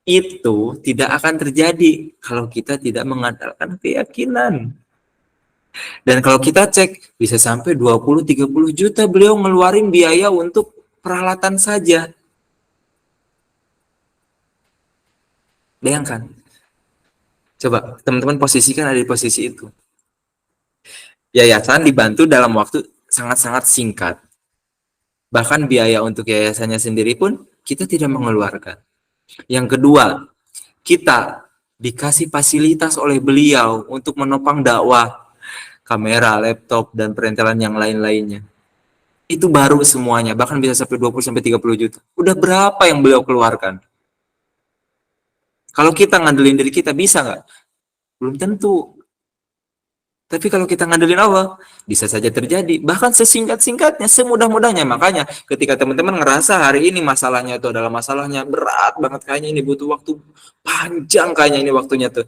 itu tidak akan terjadi kalau kita tidak mengandalkan keyakinan. Dan kalau kita cek, bisa sampai 20-30 juta beliau ngeluarin biaya untuk peralatan saja. Bayangkan. Coba teman-teman posisikan ada di posisi itu. Yayasan dibantu dalam waktu sangat-sangat singkat. Bahkan biaya untuk yayasannya sendiri pun kita tidak mengeluarkan. Yang kedua, kita dikasih fasilitas oleh beliau untuk menopang dakwah, kamera, laptop, dan perentelan yang lain-lainnya. Itu baru semuanya, bahkan bisa sampai 20-30 juta. Udah berapa yang beliau keluarkan? Kalau kita ngandelin diri kita, bisa nggak? Belum tentu. Tapi kalau kita ngandelin Allah, bisa saja terjadi. Bahkan sesingkat-singkatnya, semudah-mudahnya. Makanya ketika teman-teman ngerasa hari ini masalahnya itu adalah masalahnya berat banget, kayaknya ini butuh waktu panjang, kayaknya ini waktunya tuh.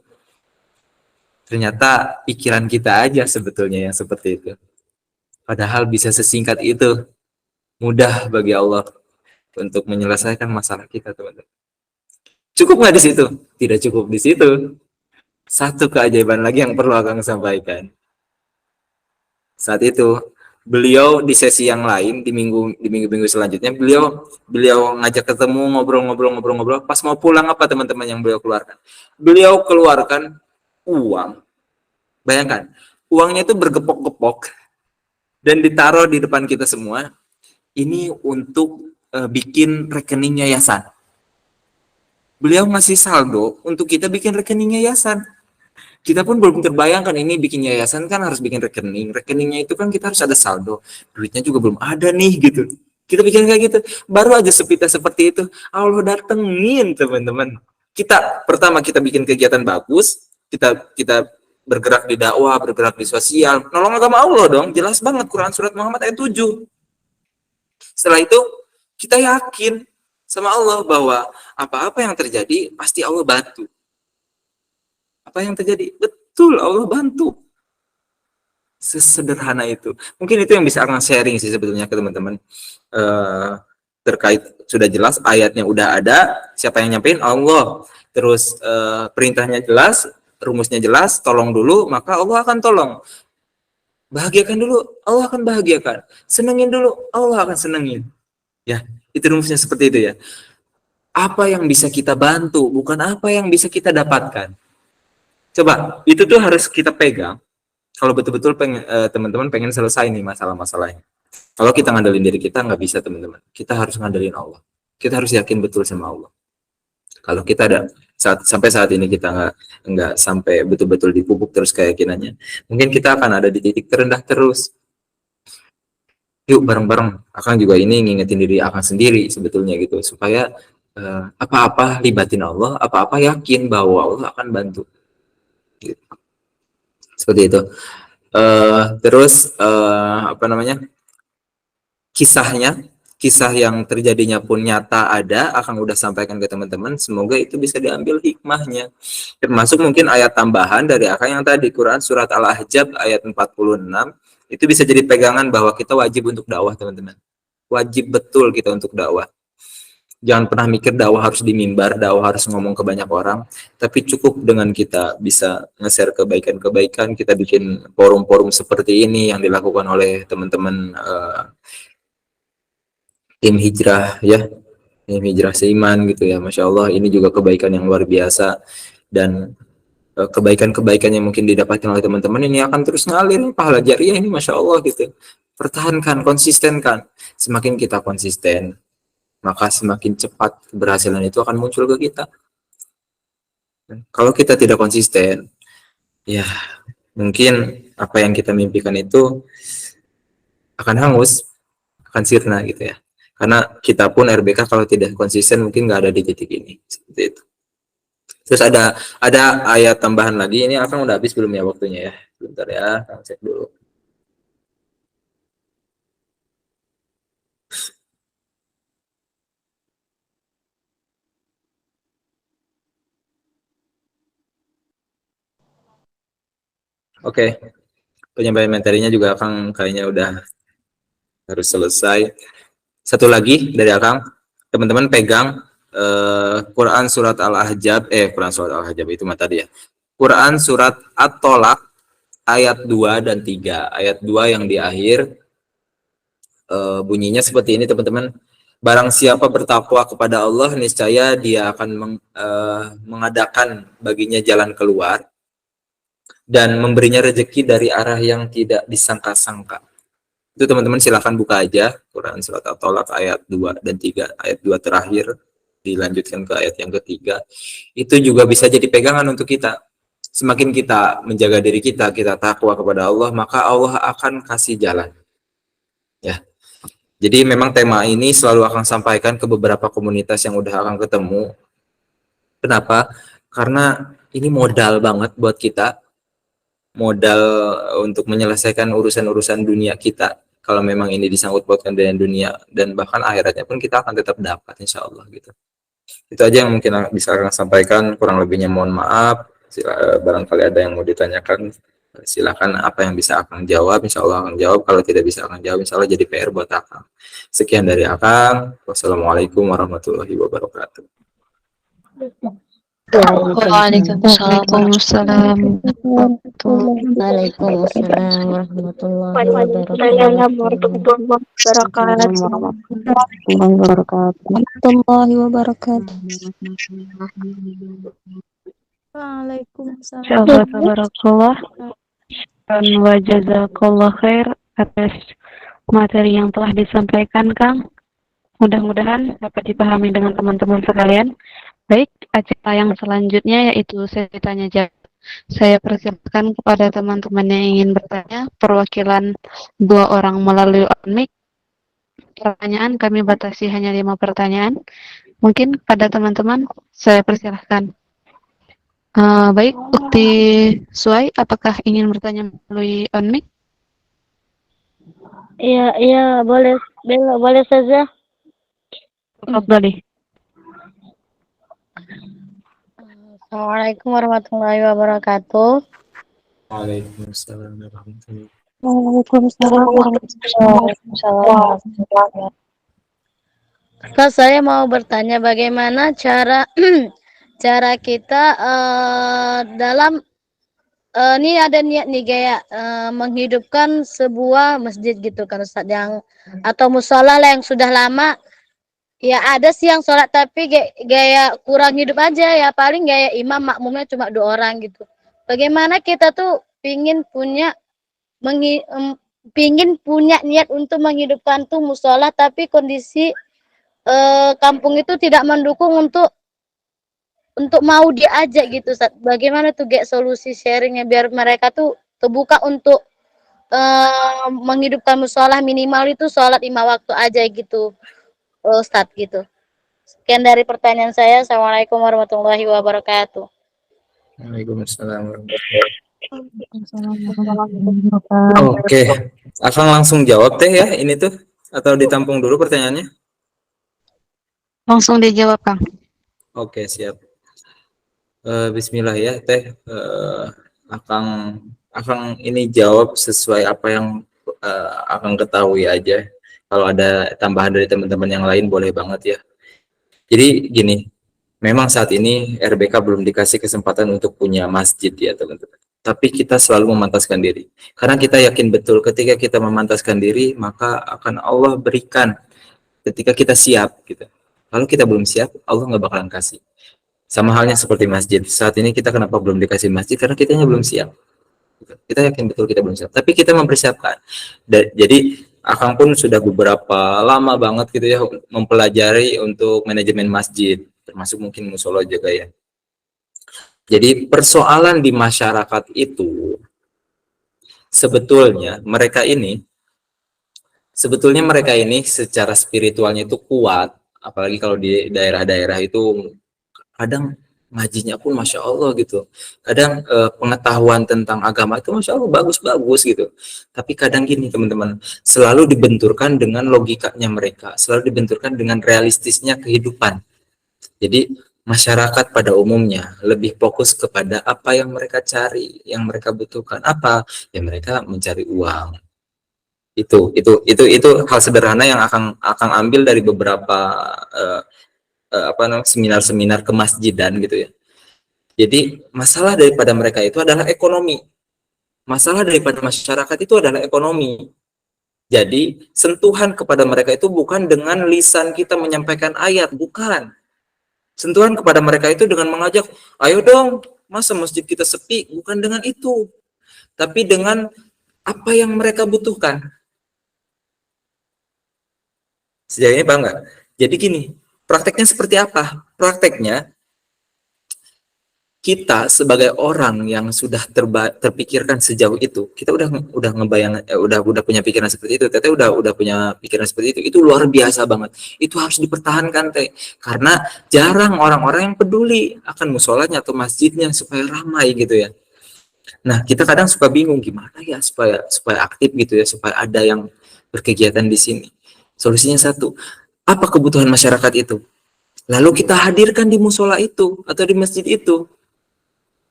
Ternyata pikiran kita aja sebetulnya yang seperti itu. Padahal bisa sesingkat itu. Mudah bagi Allah untuk menyelesaikan masalah kita, teman-teman. Cukup nggak di situ? Tidak cukup di situ. Satu keajaiban lagi yang perlu Akang sampaikan. Saat itu beliau di sesi yang lain di minggu selanjutnya beliau ngajak ketemu, ngobrol. Pas mau pulang, apa teman-teman yang beliau keluarkan? Beliau keluarkan uang. Bayangkan, uangnya itu bergepok-gepok dan ditaruh di depan kita semua. Ini untuk bikin rekening yayasan. Beliau ngasih saldo untuk kita bikin rekening yayasan. Kita pun belum terbayangkan ini bikin yayasan kan harus bikin rekening. Rekeningnya itu kan kita harus ada saldo. Duitnya juga belum ada nih gitu. Kita bikin kayak gitu. Baru aja sepita seperti itu, Allah datengin, teman-teman. Pertama kita bikin kegiatan bagus, kita bergerak di dakwah, bergerak di sosial, nolong agama Allah dong. Jelas banget Quran surat Muhammad ayat 7. Setelah itu kita yakin sama Allah bahwa apa-apa yang terjadi pasti Allah bantu. Apa yang terjadi? Betul, Allah bantu. Sesederhana itu. Mungkin itu yang bisa Akang sharing sih sebetulnya ke teman-teman. Terkait sudah jelas, ayatnya udah ada, siapa yang nyampein? Allah. Terus perintahnya jelas, rumusnya jelas, tolong dulu, maka Allah akan tolong. Bahagiakan dulu, Allah akan bahagiakan. Senengin dulu, Allah akan senengin. Ya, itu rumusnya seperti itu ya. Apa yang bisa kita bantu, bukan apa yang bisa kita dapatkan. Coba, itu tuh harus kita pegang. Kalau betul-betul teman-teman pengen selesai nih masalah-masalahnya. Kalau kita ngandelin diri kita, nggak bisa, teman-teman. Kita harus ngandelin Allah. Kita harus yakin betul sama Allah. Kalau kita ada sampai saat ini kita nggak sampai betul-betul dipupuk terus keyakinannya, mungkin kita akan ada di titik terendah terus. Yuk bareng-bareng, Akang juga ini ngingetin diri Akang sendiri sebetulnya gitu, supaya apa-apa libatin Allah, apa-apa yakin bahwa Allah akan bantu. Gitu. Seperti itu. Terus apa namanya? Kisah yang terjadinya pun nyata ada, akan udah sampaikan ke teman-teman. Semoga itu bisa diambil hikmahnya. Termasuk mungkin ayat tambahan dari Akang yang tadi, Quran surat Al-Ahzab ayat 46, itu bisa jadi pegangan bahwa kita wajib untuk dakwah, teman-teman. Wajib betul kita untuk dakwah. Jangan pernah mikir dakwah harus di mimbar, dakwah harus ngomong ke banyak orang, tapi cukup dengan kita bisa nge-share kebaikan-kebaikan, kita bikin forum-forum seperti ini yang dilakukan oleh teman-teman tim hijrah ya, tim hijrah seiman gitu ya. Masya Allah, ini juga kebaikan yang luar biasa, dan kebaikan-kebaikan yang mungkin didapatkan oleh teman-teman ini akan terus ngalir, pahala jariah ini Masya Allah gitu. Pertahankan, konsistenkan. Semakin kita konsisten, maka semakin cepat keberhasilan itu akan muncul ke kita. Kalau kita tidak konsisten, ya mungkin apa yang kita mimpikan itu akan hangus, akan sirna gitu ya. Karena kita pun RBK kalau tidak konsisten mungkin nggak ada di titik ini. Seperti itu. Terus ada ayat tambahan lagi, ini akan udah habis belum ya waktunya ya? Bentar ya, kita cek dulu. Oke, penyampaian materinya juga Akang kayaknya udah harus selesai. Satu lagi dari Akang, teman-teman pegang Quran surat Al-Ahzab, Quran surat Al-Ahzab itu mah tadi ya. Quran surat At-Tolak ayat 2 dan 3. Ayat 2 yang di akhir bunyinya seperti ini, teman-teman. Barang siapa bertakwa kepada Allah, niscaya dia akan mengadakan baginya jalan keluar dan memberinya rezeki dari arah yang tidak disangka-sangka. Itu teman-teman silahkan buka aja Quran surat At-Tolak ayat 2 dan 3. Ayat 2 terakhir dilanjutkan ke ayat yang ketiga. Itu juga bisa jadi pegangan untuk kita. Semakin kita menjaga diri kita takwa kepada Allah, maka Allah akan kasih jalan. Ya. Jadi memang tema ini selalu akan sampaikan ke beberapa komunitas yang udah akan ketemu. Kenapa? Karena Ini modal banget buat kita, modal untuk menyelesaikan urusan-urusan dunia kita. Kalau memang ini disangkut pautkan dengan dunia dan bahkan akhiratnya pun kita akan tetap dapat insya Allah gitu. Itu aja yang mungkin bisa akan sampaikan, kurang lebihnya mohon maaf. Barangkali ada yang mau ditanyakan, silakan. Apa yang bisa akan jawab, insya Allah akan jawab. Kalau tidak bisa akan jawab, insya Allah jadi PR buat Akang. Sekian dari Akang. Wassalamualaikum warahmatullahi wabarakatuh. Waalaikumsalam warahmatullahi Waalaikumsalam warahmatullahi Waalaikumsalam warahmatullahi wabarakatuh. wabarakatuh. Waalaikumsalam. Barakallah dan wa jazakallah khair atas materi yang telah disampaikan, Kang. Mudah-mudahan dapat dipahami dengan teman-teman sekalian. Baik, acara yang selanjutnya yaitu sesi tanya jawab. Saya persilakan kepada teman-teman yang ingin bertanya, perwakilan 2 orang melalui mic. Pertanyaan kami batasi hanya 5 pertanyaan. Mungkin pada teman-teman saya persilahkan. Baik, Ukti Suai, apakah ingin bertanya melalui mic? Iya, boleh saja. Tafadhali. Assalamualaikum warahmatullahi wabarakatuh. Waalaikumsalam warahmatullahi Waalaikumsalam warahmatullahi Ustaz, saya mau bertanya bagaimana cara cara kita dalam ini ada niat nih kayak menghidupkan sebuah masjid gitu kan Ustaz, yang atau musola lah yang sudah lama. Ya ada sih yang sholat tapi gaya kurang hidup aja ya, paling gaya imam makmumnya cuma 2 orang gitu. Bagaimana kita tuh pingin punya niat untuk menghidupkan tuh musola tapi kondisi kampung itu tidak mendukung untuk mau diajak gitu Ustaz. Bagaimana tuh solusi sharingnya biar mereka tuh terbuka untuk menghidupkan musola, minimal itu sholat 5 waktu aja gitu Ustaz gitu. Sekian dari pertanyaan saya. Assalamualaikum warahmatullahi wabarakatuh. Waalaikumsalam warahmatullahi wabarakatuh. Oke, Akang langsung jawab teh ya ini tuh, atau ditampung dulu pertanyaannya? Langsung dijawab, Kang. Oke, siap. Bismillah ya teh. Akang ini jawab sesuai apa yang Akang ketahui aja. Kalau ada tambahan dari teman-teman yang lain boleh banget ya. Jadi gini, memang saat ini RBK belum dikasih kesempatan untuk punya masjid ya teman-teman. Tapi kita selalu memantaskan diri. Karena kita yakin betul ketika kita memantaskan diri, maka akan Allah berikan ketika kita siap gitu. Kalau kita belum siap, Allah nggak bakalan kasih. Sama halnya seperti masjid. Saat ini kita kenapa belum dikasih masjid? Karena kitanya belum siap. Kita yakin betul kita belum siap. Tapi kita mempersiapkan. Jadi Akang pun sudah beberapa lama banget gitu ya mempelajari untuk manajemen masjid, termasuk mungkin musola juga ya. Jadi persoalan di masyarakat itu sebetulnya mereka ini secara spiritualnya itu kuat, apalagi kalau di daerah-daerah itu kadang ngajinya pun masya Allah gitu, kadang pengetahuan tentang agama itu masya Allah bagus-bagus gitu, tapi kadang gini teman-teman, selalu dibenturkan dengan logikanya mereka, selalu dibenturkan dengan realistisnya kehidupan. Jadi masyarakat pada umumnya lebih fokus kepada apa yang mereka cari, yang mereka butuhkan apa, ya mereka mencari uang. Itu hal sederhana yang akan ambil dari beberapa seminar-seminar kemasjidan gitu ya. Jadi masalah daripada mereka itu adalah ekonomi. Masalah daripada masyarakat itu adalah ekonomi. Jadi sentuhan kepada mereka itu bukan dengan lisan kita menyampaikan ayat, bukan. Sentuhan kepada mereka itu dengan mengajak, ayo dong, masa masjid kita sepi? Bukan dengan itu. Tapi dengan apa yang mereka butuhkan. Sejauh ini paham nggak? Jadi gini, prakteknya seperti apa? Prakteknya, kita sebagai orang yang sudah terpikirkan sejauh itu, kita udah ngebayang, udah punya pikiran seperti itu. Teteh udah punya pikiran seperti itu luar biasa banget. Itu harus dipertahankan, Teh, karena jarang orang-orang yang peduli akan musolanya atau masjidnya supaya ramai gitu ya. Nah, kita kadang suka bingung gimana ya supaya aktif gitu ya, supaya ada yang berkegiatan di sini. Solusinya satu, apa kebutuhan masyarakat itu? Lalu kita hadirkan di musola itu atau di masjid itu.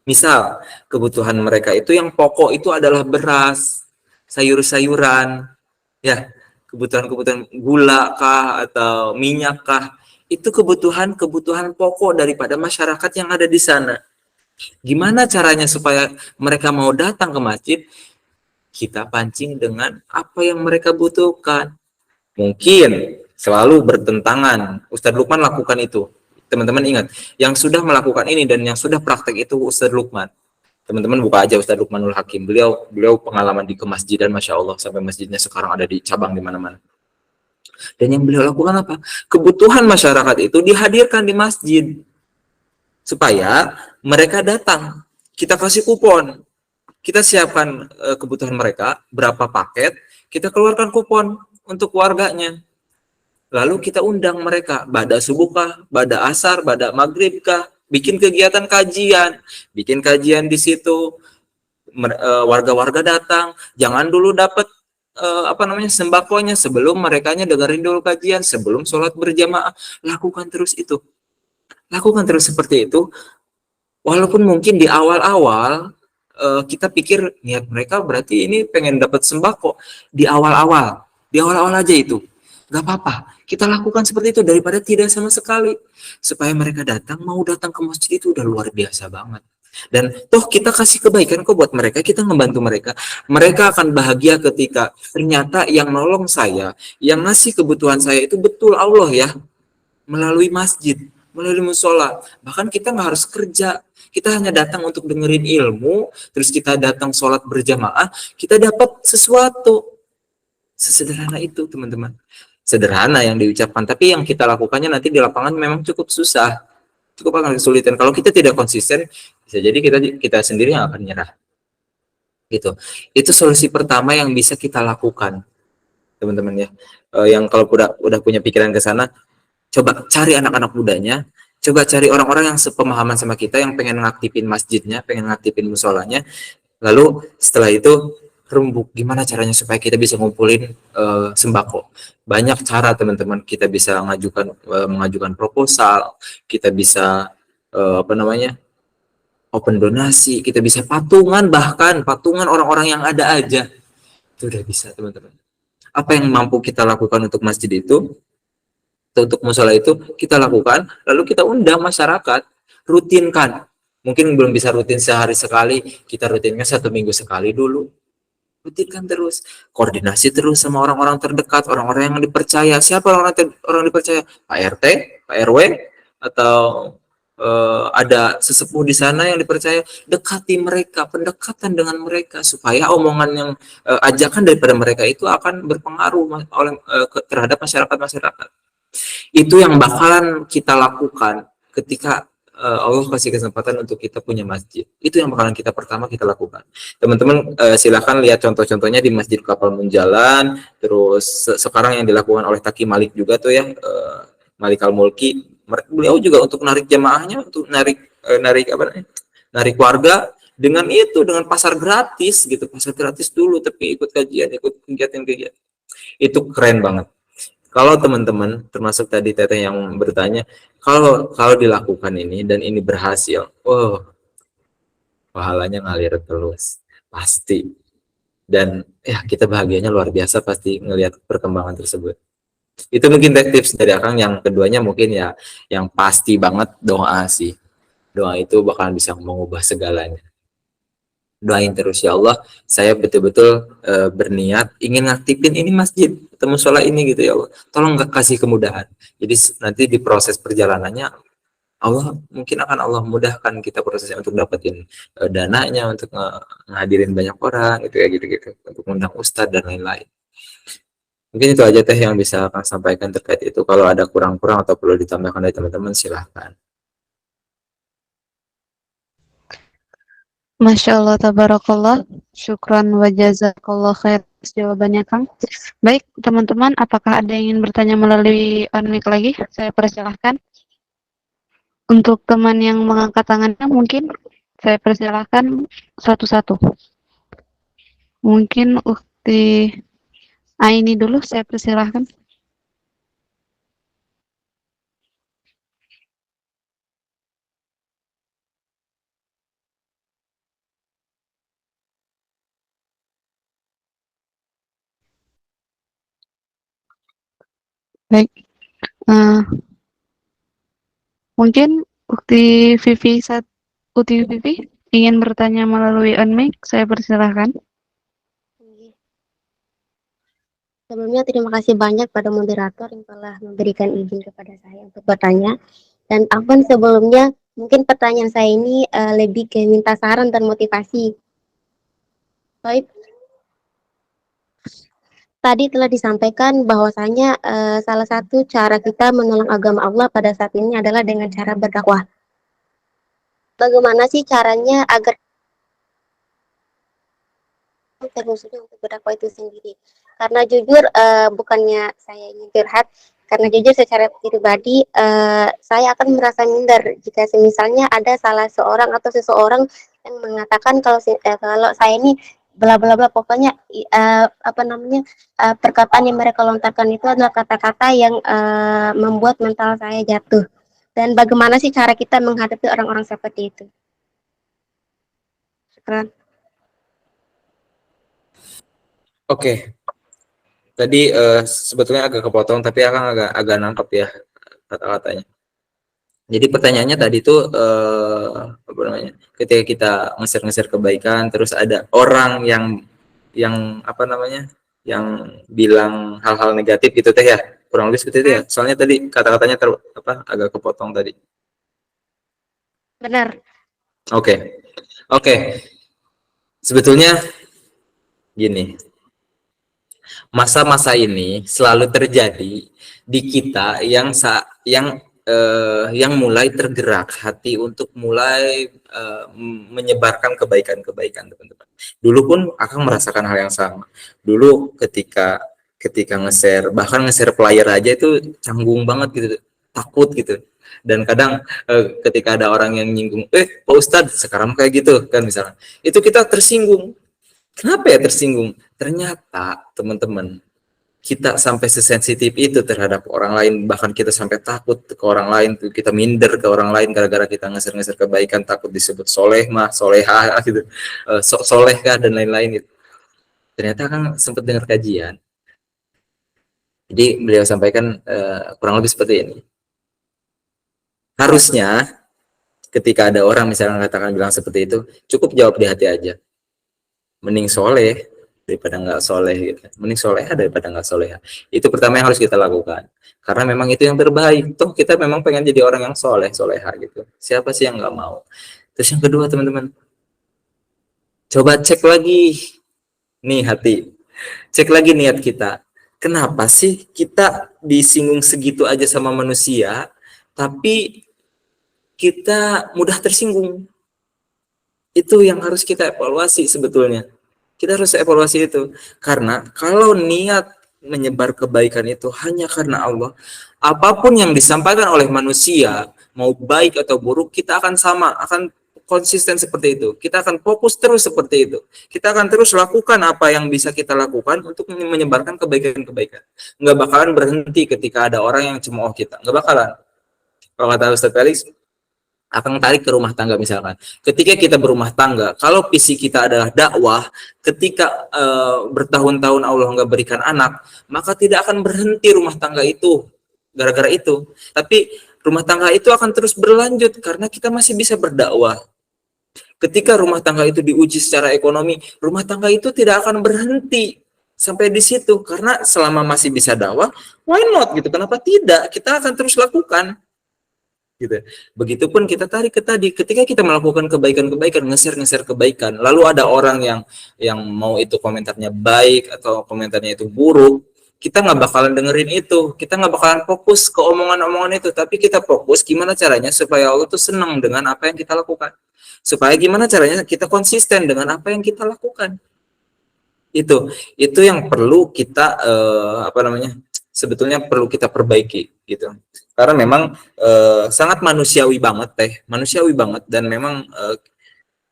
Misal, kebutuhan mereka itu yang pokok itu adalah beras, sayur-sayuran, ya, kebutuhan-kebutuhan gula kah atau minyak kah, itu kebutuhan-kebutuhan pokok daripada masyarakat yang ada di sana. Gimana caranya supaya mereka mau datang ke masjid? Kita pancing dengan apa yang mereka butuhkan. Mungkin selalu bertentangan. Ustadz Lukman lakukan itu. Teman-teman ingat, yang sudah melakukan ini dan yang sudah praktek itu Ustadz Lukman. Teman-teman buka aja Ustadz Lukmanul Hakim. Beliau pengalaman di kemasjidan, Masya Allah, sampai masjidnya sekarang ada di cabang di mana-mana. Dan yang beliau lakukan apa? Kebutuhan masyarakat itu dihadirkan di masjid supaya mereka datang. Kita kasih kupon, kita siapkan kebutuhan mereka, berapa paket, kita keluarkan kupon untuk keluarganya. Lalu kita undang mereka, bada subuh kah, bada asar, bada maghrib kah, bikin kegiatan kajian, bikin kajian di situ, warga-warga datang, jangan dulu dapat sembakonya sebelum merekanya dengerin dulu kajian, sebelum sholat berjamaah, lakukan terus itu, lakukan terus seperti itu, walaupun mungkin di awal-awal kita pikir niat mereka berarti ini pengen dapat sembako, di awal-awal aja itu. Gak apa-apa, kita lakukan seperti itu daripada tidak sama sekali. Supaya mereka mau datang ke masjid itu udah luar biasa banget. Dan toh kita kasih kebaikan kok buat mereka, kita membantu mereka. Mereka akan bahagia ketika ternyata yang nolong saya, yang ngasih kebutuhan saya itu betul Allah ya. Melalui masjid, melalui musola. Bahkan kita nggak harus kerja. Kita hanya datang untuk dengerin ilmu, terus kita datang sholat berjamaah, kita dapat sesuatu. Sesederhana itu teman-teman. Sederhana yang diucapkan, tapi yang kita lakukannya nanti di lapangan memang cukup susah, cukup akan kesulitan. Kalau kita tidak konsisten, bisa jadi kita sendiri yang akan nyerah. Gitu. Itu solusi pertama yang bisa kita lakukan, teman-teman ya. Yang kalau udah punya pikiran ke sana, coba cari anak-anak mudanya, coba cari orang-orang yang sepemahaman sama kita, yang pengen ngaktifin masjidnya, pengen ngaktifin musolanya. Lalu setelah itu rembuk gimana caranya supaya kita bisa ngumpulin sembako. Banyak cara teman-teman, kita bisa mengajukan proposal, kita bisa open donasi, kita bisa patungan, bahkan patungan orang-orang yang ada aja. Itu udah bisa teman-teman. Apa yang mampu kita lakukan untuk masjid itu, untuk musola itu kita lakukan, lalu kita undang masyarakat, rutinkan. Mungkin belum bisa rutin sehari sekali, kita rutinkan 1 minggu sekali dulu. Rutinkan terus, koordinasi terus sama orang-orang terdekat, orang-orang yang dipercaya. Siapa orang dipercaya? Pak RT, Pak RW, atau ada sesepuh di sana yang dipercaya. Dekati mereka, pendekatan dengan mereka, supaya omongan yang ajakan daripada mereka itu akan berpengaruh terhadap masyarakat. Itu yang bakalan kita lakukan ketika Allah kasih kesempatan untuk kita punya masjid. Itu yang bakalan pertama kita lakukan. Teman-teman silahkan lihat contoh-contohnya di Masjid Kapal Munjalan, terus sekarang yang dilakukan oleh Taki Malik juga tuh ya, Malik Al-Mulki. Beliau juga untuk narik jamaahnya, untuk narik warga dengan pasar gratis gitu, pasar gratis dulu, tapi ikut kajian, ikut kegiatan-kegiatan. Itu keren banget. Kalau teman-teman, termasuk tadi Teteh yang bertanya, kalau dilakukan ini dan ini berhasil, pahalanya ngalir terus, pasti. Dan ya kita bahagianya luar biasa pasti ngelihat perkembangan tersebut. Itu mungkin tips dari Akang. Yang keduanya mungkin ya, yang pasti banget doa sih. Doa itu bakalan bisa mengubah segalanya. Doain terus ya Allah, saya betul-betul berniat ingin ngaktifin ini masjid atau musola ini gitu ya Allah. Tolong kasih kemudahan. Jadi nanti di proses perjalanannya Allah Allah mudahkan kita prosesnya untuk dapetin dananya, untuk ngadirin banyak orang gitu ya, gitu-gitu, untuk undang ustadz dan lain-lain. Mungkin itu aja Teh yang bisa Kang sampaikan terkait itu. Kalau ada kurang-kurang atau perlu ditambahkan dari teman-teman silahkan. Masya Allah, tabarakallah. Syukran wa jazakallah khair atas jawabannya, Kang. Baik, teman-teman, apakah ada yang ingin bertanya melalui on-mic lagi? Saya persilahkan. Untuk teman yang mengangkat tangannya, mungkin saya persilahkan satu-satu. Mungkin Ukti Aini dulu, saya persilahkan. Baik, mungkin Ukti Vivi ingin bertanya melalui on-mic, saya persilahkan. Sebelumnya terima kasih banyak pada moderator yang telah memberikan izin kepada saya untuk bertanya. Dan Afwan, sebelumnya mungkin pertanyaan saya ini lebih ke minta saran dan motivasi. Baik, tadi telah disampaikan bahwasanya salah satu cara kita menolong agama Allah pada saat ini adalah dengan cara berdakwah. Bagaimana sih caranya agar terkhususnya untuk berdakwah itu sendiri? Karena jujur bukannya saya ingin curhat, karena jujur secara pribadi saya akan merasa minder jika misalnya ada salah seorang atau seseorang yang mengatakan kalau saya ini bla bla bla, pokoknya apa namanya perkataan yang mereka lontarkan itu adalah kata-kata yang membuat mental saya jatuh. Dan bagaimana sih cara kita menghadapi orang-orang seperti itu? Syukran. Oke, tadi sebetulnya agak kepotong, tapi akan agak nangkep ya kata-katanya. Jadi pertanyaannya tadi tuh apa namanya? Ketika kita ngeser-ngeser kebaikan, terus ada orang yang apa namanya? Yang bilang hal-hal negatif gitu teh ya. Kurang lebih seperti itu ya. Soalnya tadi kata-katanya agak kepotong tadi. Benar. Oke. Oke. Sebetulnya gini. Masa-masa ini selalu terjadi di kita yang mulai tergerak hati untuk mulai menyebarkan kebaikan-kebaikan, teman-teman. Dulu pun akan merasakan hal yang sama. Dulu ketika nge-share, bahkan nge-share player aja itu canggung banget gitu, takut gitu. Dan kadang ketika ada orang yang nyinggung, Pak Ustadz sekarang kayak gitu kan misalnya, itu kita tersinggung. Kenapa ya tersinggung? Ternyata teman-teman, kita sampai sesensitif itu terhadap orang lain, bahkan kita sampai takut ke orang lain, kita minder ke orang lain gara-gara kita ngeser-ngeser kebaikan, takut disebut soleh mah, soleha gitu, soleh kah dan lain-lain gitu. Ternyata kan sempat dengar kajian. Jadi beliau sampaikan kurang lebih seperti ini. Harusnya ketika ada orang misalnya mengatakan bilang seperti itu, cukup jawab di hati aja. Mending soleh daripada nggak soleh gitu. Mending soleh daripada nggak soleh. Itu pertama yang harus kita lakukan. Karena memang itu yang terbaik. Toh kita memang pengen jadi orang yang soleh, soleha gitu. Siapa sih yang nggak mau? Terus yang kedua teman-teman, coba cek lagi nih hati. Cek lagi niat kita. Kenapa sih kita disinggung segitu aja sama manusia, tapi kita mudah tersinggung? Itu yang harus kita evaluasi sebetulnya. Kita harus evaluasi itu. Karena kalau niat menyebar kebaikan itu hanya karena Allah, apapun yang disampaikan oleh manusia, mau baik atau buruk, kita akan sama, akan konsisten seperti itu. Kita akan fokus terus seperti itu. Kita akan terus lakukan apa yang bisa kita lakukan untuk menyebarkan kebaikan-kebaikan. Nggak bakalan berhenti ketika ada orang yang cemooh kita. Nggak bakalan. Kalau kata Ustadz Felix, akan tarik ke rumah tangga misalkan. Ketika kita berumah tangga, kalau visi kita adalah dakwah, ketika bertahun-tahun Allah nggak berikan anak, maka tidak akan berhenti rumah tangga itu gara-gara itu. Tapi rumah tangga itu akan terus berlanjut karena kita masih bisa berdakwah. Ketika rumah tangga itu diuji secara ekonomi, rumah tangga itu tidak akan berhenti sampai di situ karena selama masih bisa dakwah, why not gitu? Kenapa tidak? Kita akan terus lakukan. Gitu. Begitupun kita tarik ke tadi, ketika kita melakukan kebaikan-kebaikan, ngeser-ngeser kebaikan, lalu ada orang yang mau itu komentarnya baik atau komentarnya itu buruk, kita nggak bakalan dengerin itu, kita nggak bakalan fokus ke omongan-omongan itu, tapi kita fokus gimana caranya supaya Allah tuh senang dengan apa yang kita lakukan. Supaya gimana caranya kita konsisten dengan apa yang kita lakukan. Itu yang perlu kita sebetulnya perlu kita perbaiki gitu. Karena memang sangat manusiawi banget dan memang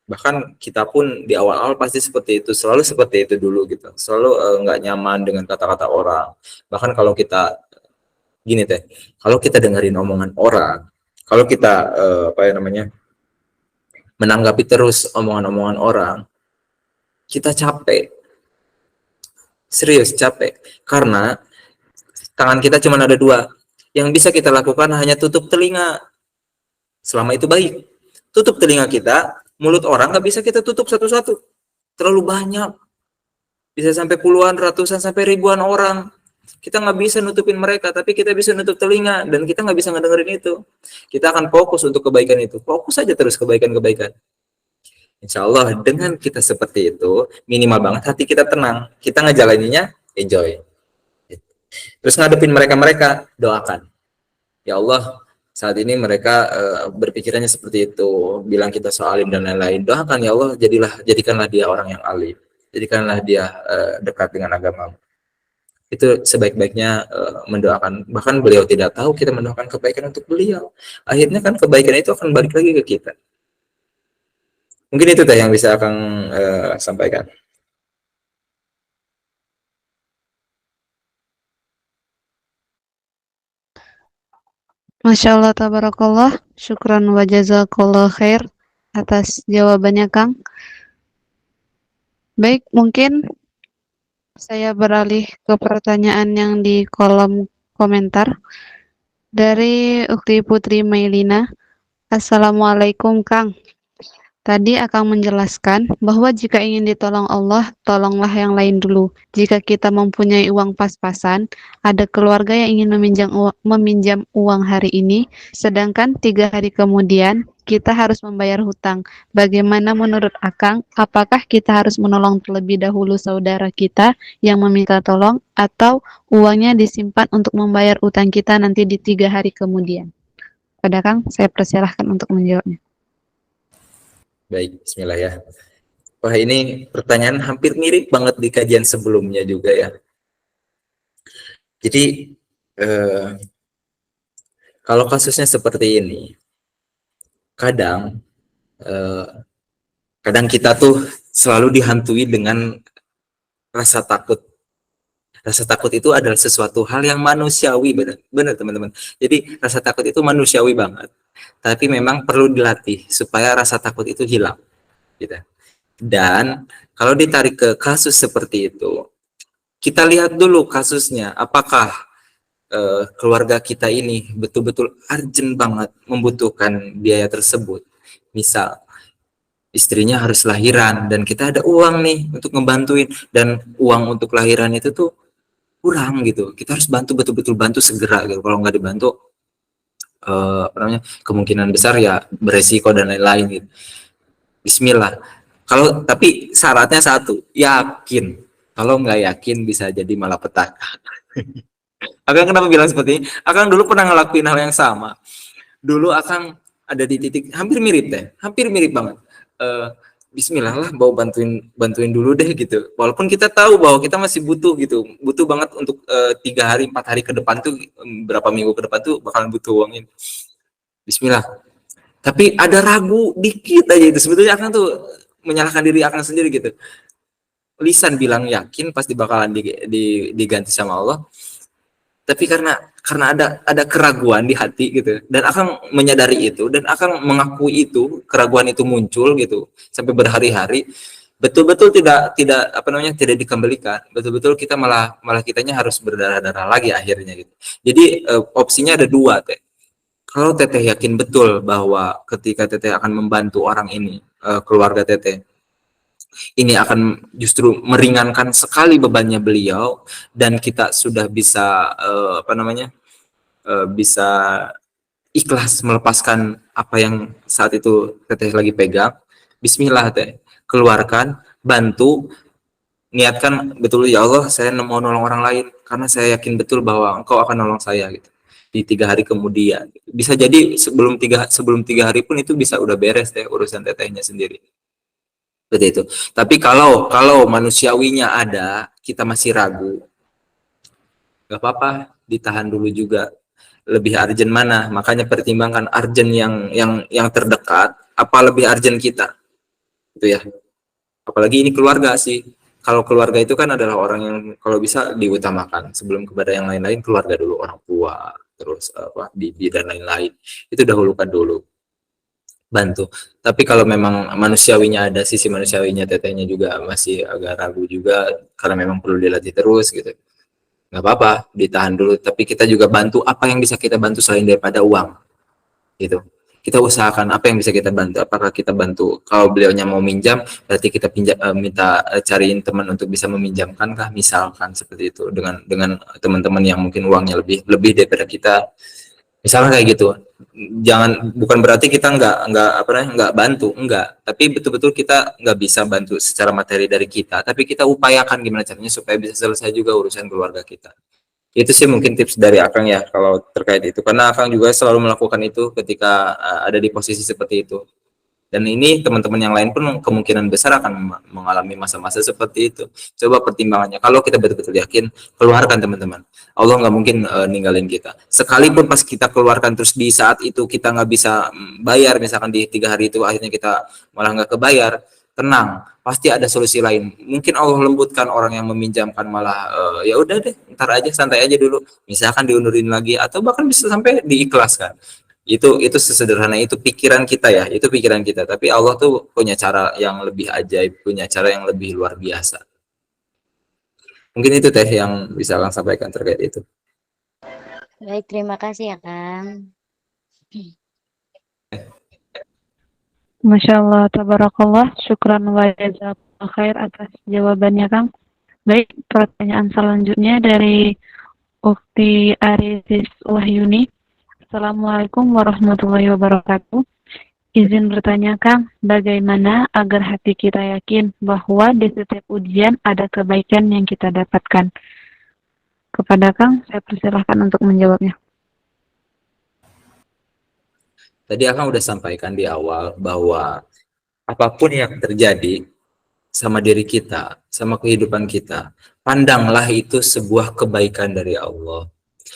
bahkan kita pun di awal-awal pasti seperti itu, selalu seperti itu dulu gitu, selalu nggak nyaman dengan kata-kata orang. Bahkan kalau kita gini teh, kalau kita dengerin omongan orang, kalau kita menanggapi terus omongan-omongan orang, kita capek, serius capek, karena tangan kita cuma ada dua, yang bisa kita lakukan hanya tutup telinga, selama itu baik. Tutup telinga kita, mulut orang nggak bisa kita tutup satu-satu, terlalu banyak, bisa sampai puluhan, ratusan, sampai ribuan orang. Kita nggak bisa nutupin mereka, tapi kita bisa nutup telinga, dan kita nggak bisa ngedengerin itu. Kita akan fokus untuk kebaikan itu, fokus aja terus kebaikan-kebaikan. Insya Allah dengan kita seperti itu, minimal banget hati kita tenang, kita ngejalaninya enjoy. Terus ngadepin mereka doakan, ya Allah, saat ini mereka berpikirannya seperti itu, bilang kita so alim dan lain-lain. Doakan, ya Allah, jadikanlah dia orang yang alim, jadikanlah dia dekat dengan agama. Itu sebaik-baiknya mendoakan. Bahkan beliau tidak tahu kita mendoakan kebaikan untuk beliau. Akhirnya kan kebaikan itu akan balik lagi ke kita. Mungkin itu yang bisa Akang sampaikan. Masya Allah, tabarakallah, syukran wa jazakallah khair atas jawabannya, Kang. Baik, mungkin saya beralih ke pertanyaan yang di kolom komentar dari Ukti Putri Mailina. Assalamualaikum, Kang. Tadi Akang menjelaskan bahwa jika ingin ditolong Allah, tolonglah yang lain dulu. Jika kita mempunyai uang pas-pasan, ada keluarga yang ingin meminjam uang hari ini, sedangkan 3 hari kemudian kita harus membayar hutang. Bagaimana menurut Akang? Apakah kita harus menolong terlebih dahulu saudara kita yang meminta tolong, atau uangnya disimpan untuk membayar utang kita nanti di 3 hari kemudian? Pada Kang, saya persilahkan untuk menjawabnya. Baik, bismillah ya. Wah, ini pertanyaan hampir mirip banget di kajian sebelumnya juga ya. Jadi kalau kasusnya seperti ini, kadang kita tuh selalu dihantui dengan rasa takut. Rasa takut itu adalah sesuatu hal yang manusiawi, benar teman-teman. Jadi rasa takut itu manusiawi banget. Tapi memang perlu dilatih supaya rasa takut itu hilang, gitu. Dan kalau ditarik ke kasus seperti itu, kita lihat dulu kasusnya, apakah keluarga kita ini betul-betul urgent banget membutuhkan biaya tersebut. Misal istrinya harus lahiran dan kita ada uang nih untuk ngebantuin, dan uang untuk lahiran itu tuh kurang gitu, kita harus bantu, betul-betul bantu segera gitu. Kalau nggak dibantu kemungkinan besar ya beresiko dan lain-lain gitu. Bismillah. Tapi syaratnya satu, yakin. Kalau nggak yakin bisa jadi malapetaka. Akang kenapa bilang seperti ini? Akang dulu pernah ngelakuin hal yang sama. Dulu Akang ada di titik hampir mirip banget. Bismillah lah, mau bantuin dulu deh gitu. Walaupun kita tahu bahwa kita masih butuh banget untuk 3 hari 4 hari ke depan tuh, berapa minggu ke depan tuh bakalan butuh uang ini. Bismillah. Tapi ada ragu dikit aja itu. Sebetulnya Akang tuh menyalahkan diri Akang sendiri gitu. Lisan bilang yakin pasti bakalan diganti sama Allah. Tapi karena ada keraguan di hati gitu, dan Akang menyadari itu, dan Akang mengakui itu, keraguan itu muncul gitu sampai berhari-hari, betul-betul tidak dikembalikan, betul-betul kita malah kitanya harus berdarah-darah lagi akhirnya gitu. Jadi opsinya ada dua, Teh. Kalau Teteh yakin betul bahwa ketika Teteh akan membantu orang ini, keluarga Teteh ini akan justru meringankan sekali bebannya beliau, dan kita sudah bisa bisa ikhlas melepaskan apa yang saat itu Teteh lagi pegang. Bismillah, Teh, keluarkan, bantu, niatkan betul, ya Allah, saya mau nolong orang lain karena saya yakin betul bahwa Engkau akan nolong saya gitu. di 3 hari kemudian. Bisa jadi sebelum tiga hari pun itu bisa udah beres deh urusan tetehnya sendiri. Seperti itu. Tapi kalau manusiawinya ada, kita masih ragu, nggak apa-apa, ditahan dulu juga. Lebih urgent mana? Makanya pertimbangkan urgent yang terdekat, apa lebih urgent kita, itu ya. Apalagi ini keluarga sih. Kalau keluarga itu kan adalah orang yang kalau bisa diutamakan sebelum kepada yang lain-lain. Keluarga dulu, orang tua, terus apa bibi dan lain-lain, itu dahulukan dulu, bantu. Tapi kalau memang manusiawinya ada, sisi manusiawinya tetehnya juga masih agak ragu juga karena memang perlu dilatih terus gitu, nggak apa-apa, ditahan dulu. Tapi kita juga bantu apa yang bisa kita bantu selain daripada uang gitu. Kita usahakan apa yang bisa kita bantu. Apakah kita bantu, kalau beliaunya mau minjam berarti kita minta cariin teman untuk bisa meminjamkan kah, misalkan seperti itu, dengan teman-teman yang mungkin uangnya lebih daripada kita, misalnya kayak gitu. Bukan berarti kita nggak bantu, enggak, tapi betul-betul kita nggak bisa bantu secara materi dari kita, tapi kita upayakan gimana caranya supaya bisa selesai juga urusan keluarga kita. Itu sih mungkin tips dari Akang ya kalau terkait itu, karena Akang juga selalu melakukan itu ketika ada di posisi seperti itu. Dan ini teman-teman yang lain pun kemungkinan besar akan mengalami masa-masa seperti itu. Coba pertimbangannya, kalau kita betul-betul yakin, keluarkan teman-teman. Allah nggak mungkin ninggalin kita. Sekalipun pas kita keluarkan terus di saat itu kita nggak bisa bayar, misalkan di 3 hari itu akhirnya kita malah nggak kebayar, tenang, pasti ada solusi lain. Mungkin Allah lembutkan orang yang meminjamkan, malah ya udah deh, ntar aja, santai aja dulu, misalkan diundurin lagi, atau bahkan bisa sampai diikhlaskan. Itu sesederhana itu pikiran kita ya, itu pikiran kita. Tapi Allah tuh punya cara yang lebih ajaib, punya cara yang lebih luar biasa. Mungkin itu teh yang bisa Kang sampaikan terkait itu. Baik, terima kasih ya, Kang. Masya Allah, tabarakallah, syukran wa jazakallah khair atas jawabannya, Kang. Baik, pertanyaan selanjutnya dari Ukti Arisis Wahyuni. Assalamualaikum warahmatullahi wabarakatuh. Izin bertanya, Kang, bagaimana agar hati kita yakin bahwa di setiap ujian ada kebaikan yang kita dapatkan? Kepada Kang, saya persilahkan untuk menjawabnya. Tadi Akang udah sampaikan di awal bahwa apapun yang terjadi sama diri kita, sama kehidupan kita, pandanglah itu sebuah kebaikan dari Allah.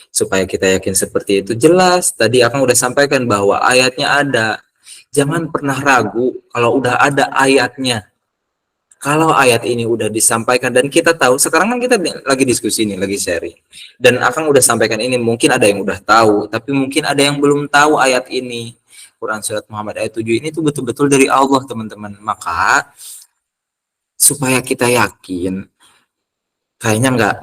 Supaya kita yakin seperti itu, jelas tadi Akang udah sampaikan bahwa ayatnya ada. Jangan pernah ragu kalau udah ada ayatnya. Kalau ayat ini udah disampaikan dan kita tahu, sekarang kan kita lagi diskusi nih, lagi sharing. Dan Akang udah sampaikan ini, mungkin ada yang udah tahu, tapi mungkin ada yang belum tahu ayat ini. Quran Surat Muhammad ayat 7 ini tuh betul-betul dari Allah, teman-teman. Maka supaya kita yakin, kayaknya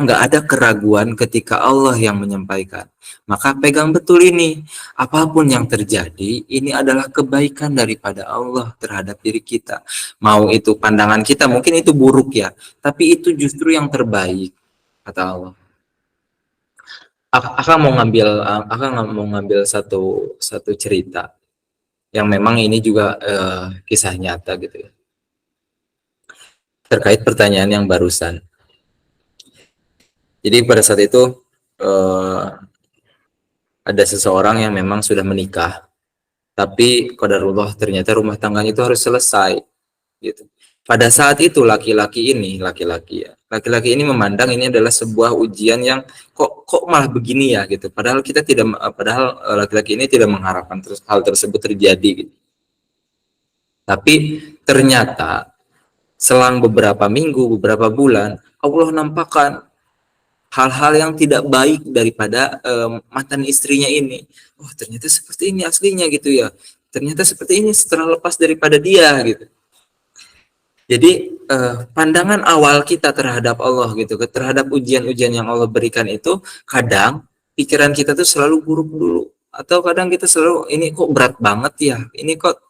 nggak ada keraguan ketika Allah yang menyampaikan. Maka pegang betul ini, apapun yang terjadi, ini adalah kebaikan daripada Allah terhadap diri kita. Mau itu pandangan kita mungkin itu buruk ya, tapi itu justru yang terbaik, kata Allah. Akang mau ngambil satu cerita yang memang ini juga kisah nyata gitu ya, terkait pertanyaan yang barusan. Jadi pada saat itu ada seseorang yang memang sudah menikah, tapi qadarullah ternyata rumah tangganya itu harus selesai gitu. Pada saat itu laki-laki ini memandang ini adalah sebuah ujian yang kok malah begini ya gitu. Padahal laki-laki ini tidak mengharapkan hal tersebut terjadi gitu. Tapi ternyata selang beberapa minggu, beberapa bulan, Allah nampakkan hal-hal yang tidak baik daripada mantan istrinya ini. Oh, ternyata seperti ini aslinya gitu ya. Ternyata seperti ini setelah lepas daripada dia gitu. Jadi pandangan awal kita terhadap Allah gitu, terhadap ujian-ujian yang Allah berikan itu, kadang pikiran kita tuh selalu buruk dulu, atau kadang kita selalu ini kok berat banget ya, ini kok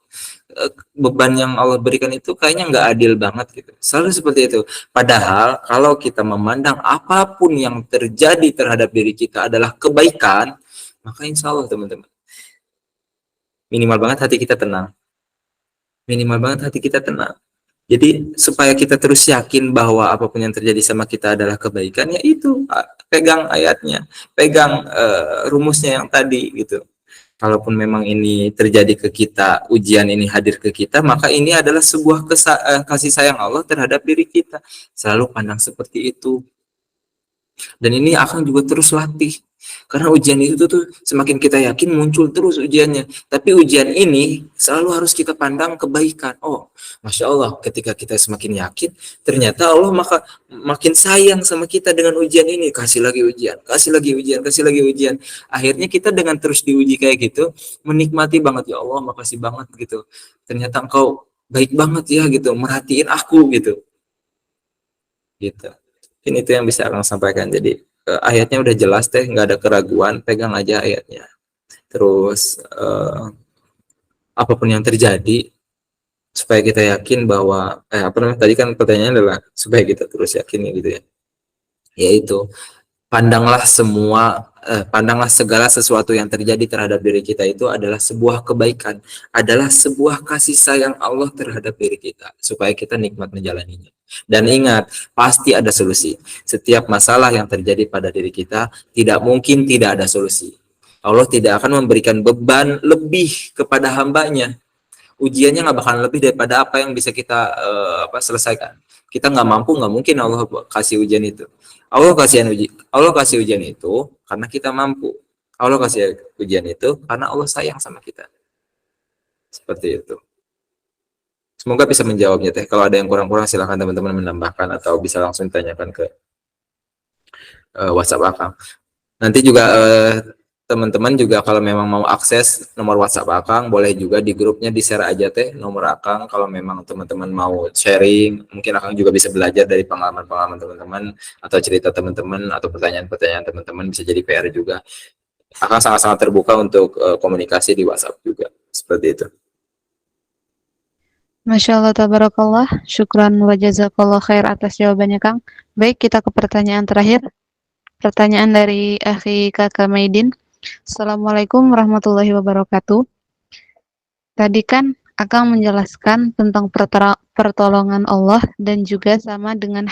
beban yang Allah berikan itu kayaknya nggak adil banget gitu. Selalu seperti itu. Padahal kalau kita memandang apapun yang terjadi terhadap diri kita adalah kebaikan, maka insya Allah teman-teman, minimal banget hati kita tenang. Minimal banget hati kita tenang. Jadi supaya kita terus yakin bahwa apapun yang terjadi sama kita adalah kebaikan, ya itu pegang ayatnya, pegang rumusnya yang tadi gitu. Kalaupun memang ini terjadi ke kita, ujian ini hadir ke kita, maka ini adalah sebuah kasih sayang Allah terhadap diri kita. Selalu pandang seperti itu. Dan ini akan juga terus latih. Karena ujian itu tuh semakin kita yakin muncul terus ujiannya. Tapi ujian ini selalu harus kita pandang kebaikan. Oh, Masya Allah, ketika kita semakin yakin, ternyata Allah makin sayang sama kita dengan ujian ini. Kasih lagi ujian, kasih lagi ujian, kasih lagi ujian. Akhirnya kita dengan terus diuji kayak gitu, menikmati banget, ya Allah, makasih banget gitu. Ternyata engkau baik banget ya gitu, merhatiin aku gitu. Gitu. Ini itu yang bisa Akang sampaikan. Jadi ayatnya udah jelas teh, nggak ada keraguan, pegang aja ayatnya. Terus apapun yang terjadi, supaya kita yakin bahwa apa namanya tadi kan pertanyaannya adalah supaya kita terus yakin gitu ya. Yaitu pandanglah segala sesuatu yang terjadi terhadap diri kita itu adalah sebuah kebaikan, adalah sebuah kasih sayang Allah terhadap diri kita, supaya kita nikmat menjalaninya. Dan ingat, pasti ada solusi. Setiap masalah yang terjadi pada diri kita, tidak mungkin tidak ada solusi. Allah tidak akan memberikan beban lebih kepada hambanya. Ujiannya nggak bakalan lebih daripada apa yang bisa kita selesaikan. Kita nggak mampu, nggak mungkin Allah kasih ujian itu. Allah kasih ujian itu karena kita mampu. Allah kasih ujian itu karena Allah sayang sama kita. Seperti itu. Semoga bisa menjawabnya teh. Kalau ada yang kurang-kurang silahkan teman-teman menambahkan atau bisa langsung ditanyakan ke WhatsApp Akang. Nanti juga teman-teman juga kalau memang mau akses nomor WhatsApp Akang, boleh juga di grupnya di-share aja teh nomor Akang. Kalau memang teman-teman mau sharing, mungkin Akang juga bisa belajar dari pengalaman-pengalaman teman-teman atau cerita teman-teman atau pertanyaan-pertanyaan teman-teman, bisa jadi PR juga. Akang sangat-sangat terbuka untuk komunikasi di WhatsApp juga. Seperti itu. Masya Allah, tabarakallah. Syukran wa jazakallah khair atas jawabannya, Kang. Baik, kita ke pertanyaan terakhir. Pertanyaan dari akhi Kakak Maidin. Assalamualaikum warahmatullahi wabarakatuh. Tadi kan Akang menjelaskan tentang pertolongan Allah dan juga sama dengan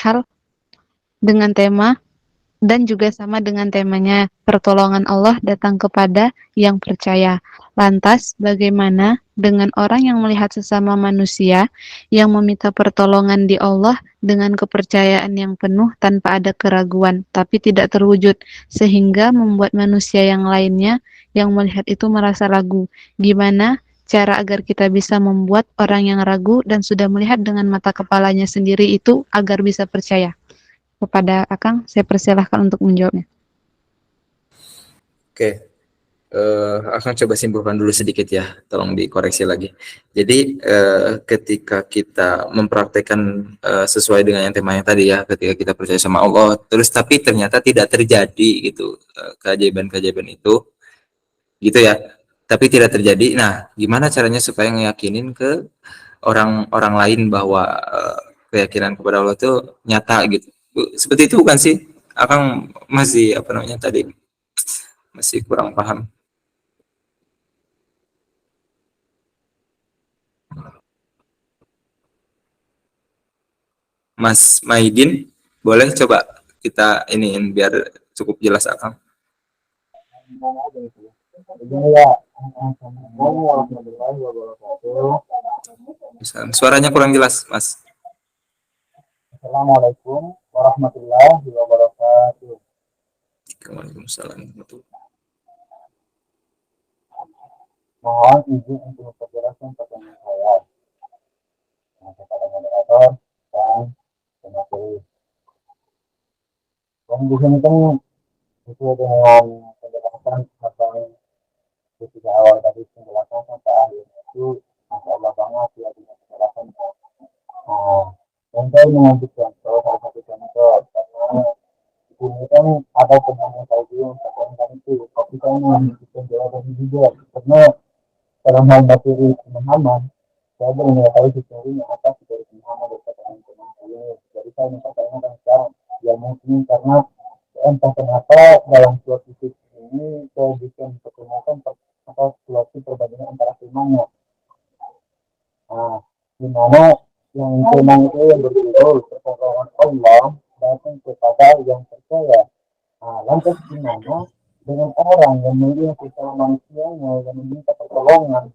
tema dan juga sama dengan temanya, pertolongan Allah datang kepada yang percaya. Lantas, bagaimana dengan orang yang melihat sesama manusia yang meminta pertolongan di Allah dengan kepercayaan yang penuh tanpa ada keraguan, tapi tidak terwujud, sehingga membuat manusia yang lainnya yang melihat itu merasa ragu? Gimana cara agar kita bisa membuat orang yang ragu dan sudah melihat dengan mata kepalanya sendiri itu agar bisa percaya? Kepada Akang, saya persilahkan untuk menjawabnya. Oke, Akang coba simpulkan dulu sedikit ya, tolong dikoreksi lagi. Jadi ketika kita mempraktekkan sesuai dengan yang temanya tadi ya, ketika kita percaya sama Allah, terus tapi ternyata tidak terjadi gitu keajaiban-keajaiban itu, gitu ya. Tapi tidak terjadi. Nah, gimana caranya supaya ngeyakinin ke orang-orang lain bahwa keyakinan kepada Allah itu nyata gitu? Seperti itu bukan sih? Akang masih apa namanya tadi? Masih kurang paham. Mas Maidin, boleh coba kita iniin biar cukup jelas Akang. Suaranya kurang jelas, Mas. Assalamualaikum warahmatullahi wabarakatuh. Waalaikumsalam. Mohon izin untuk penjelasan pertanyaan saya kepada moderator dan pemateri. Dan di sini kan sesuai dengan penjelasan atau ketika awal tadi penjelasan sampai akhir itu, masya Allah banget ya dengan penjelasan. Dan saya mengambil contoh salah satu contoh karena ini kan ada pertanyaan saya juga pertanyaan itu, tapi saya mengambil jawaban juga karena dalam hal materi pemahaman saya belum mengetahui sesungguhnya apa dari pemahaman dari pertanyaan ini. Jadi saya minta pertanyaan sekarang ya mungkin karena entah kenapa dalam suatu titik ini saya bisa mempertemukan atau suatu perbandingan antara firmannya. Nah, di mana yang memang itu yang berjudul pertolongan Allah datang kepada yang percaya. Nah, lantas gimana dengan orang yang melihat sesama manusianya yang meminta pertolongan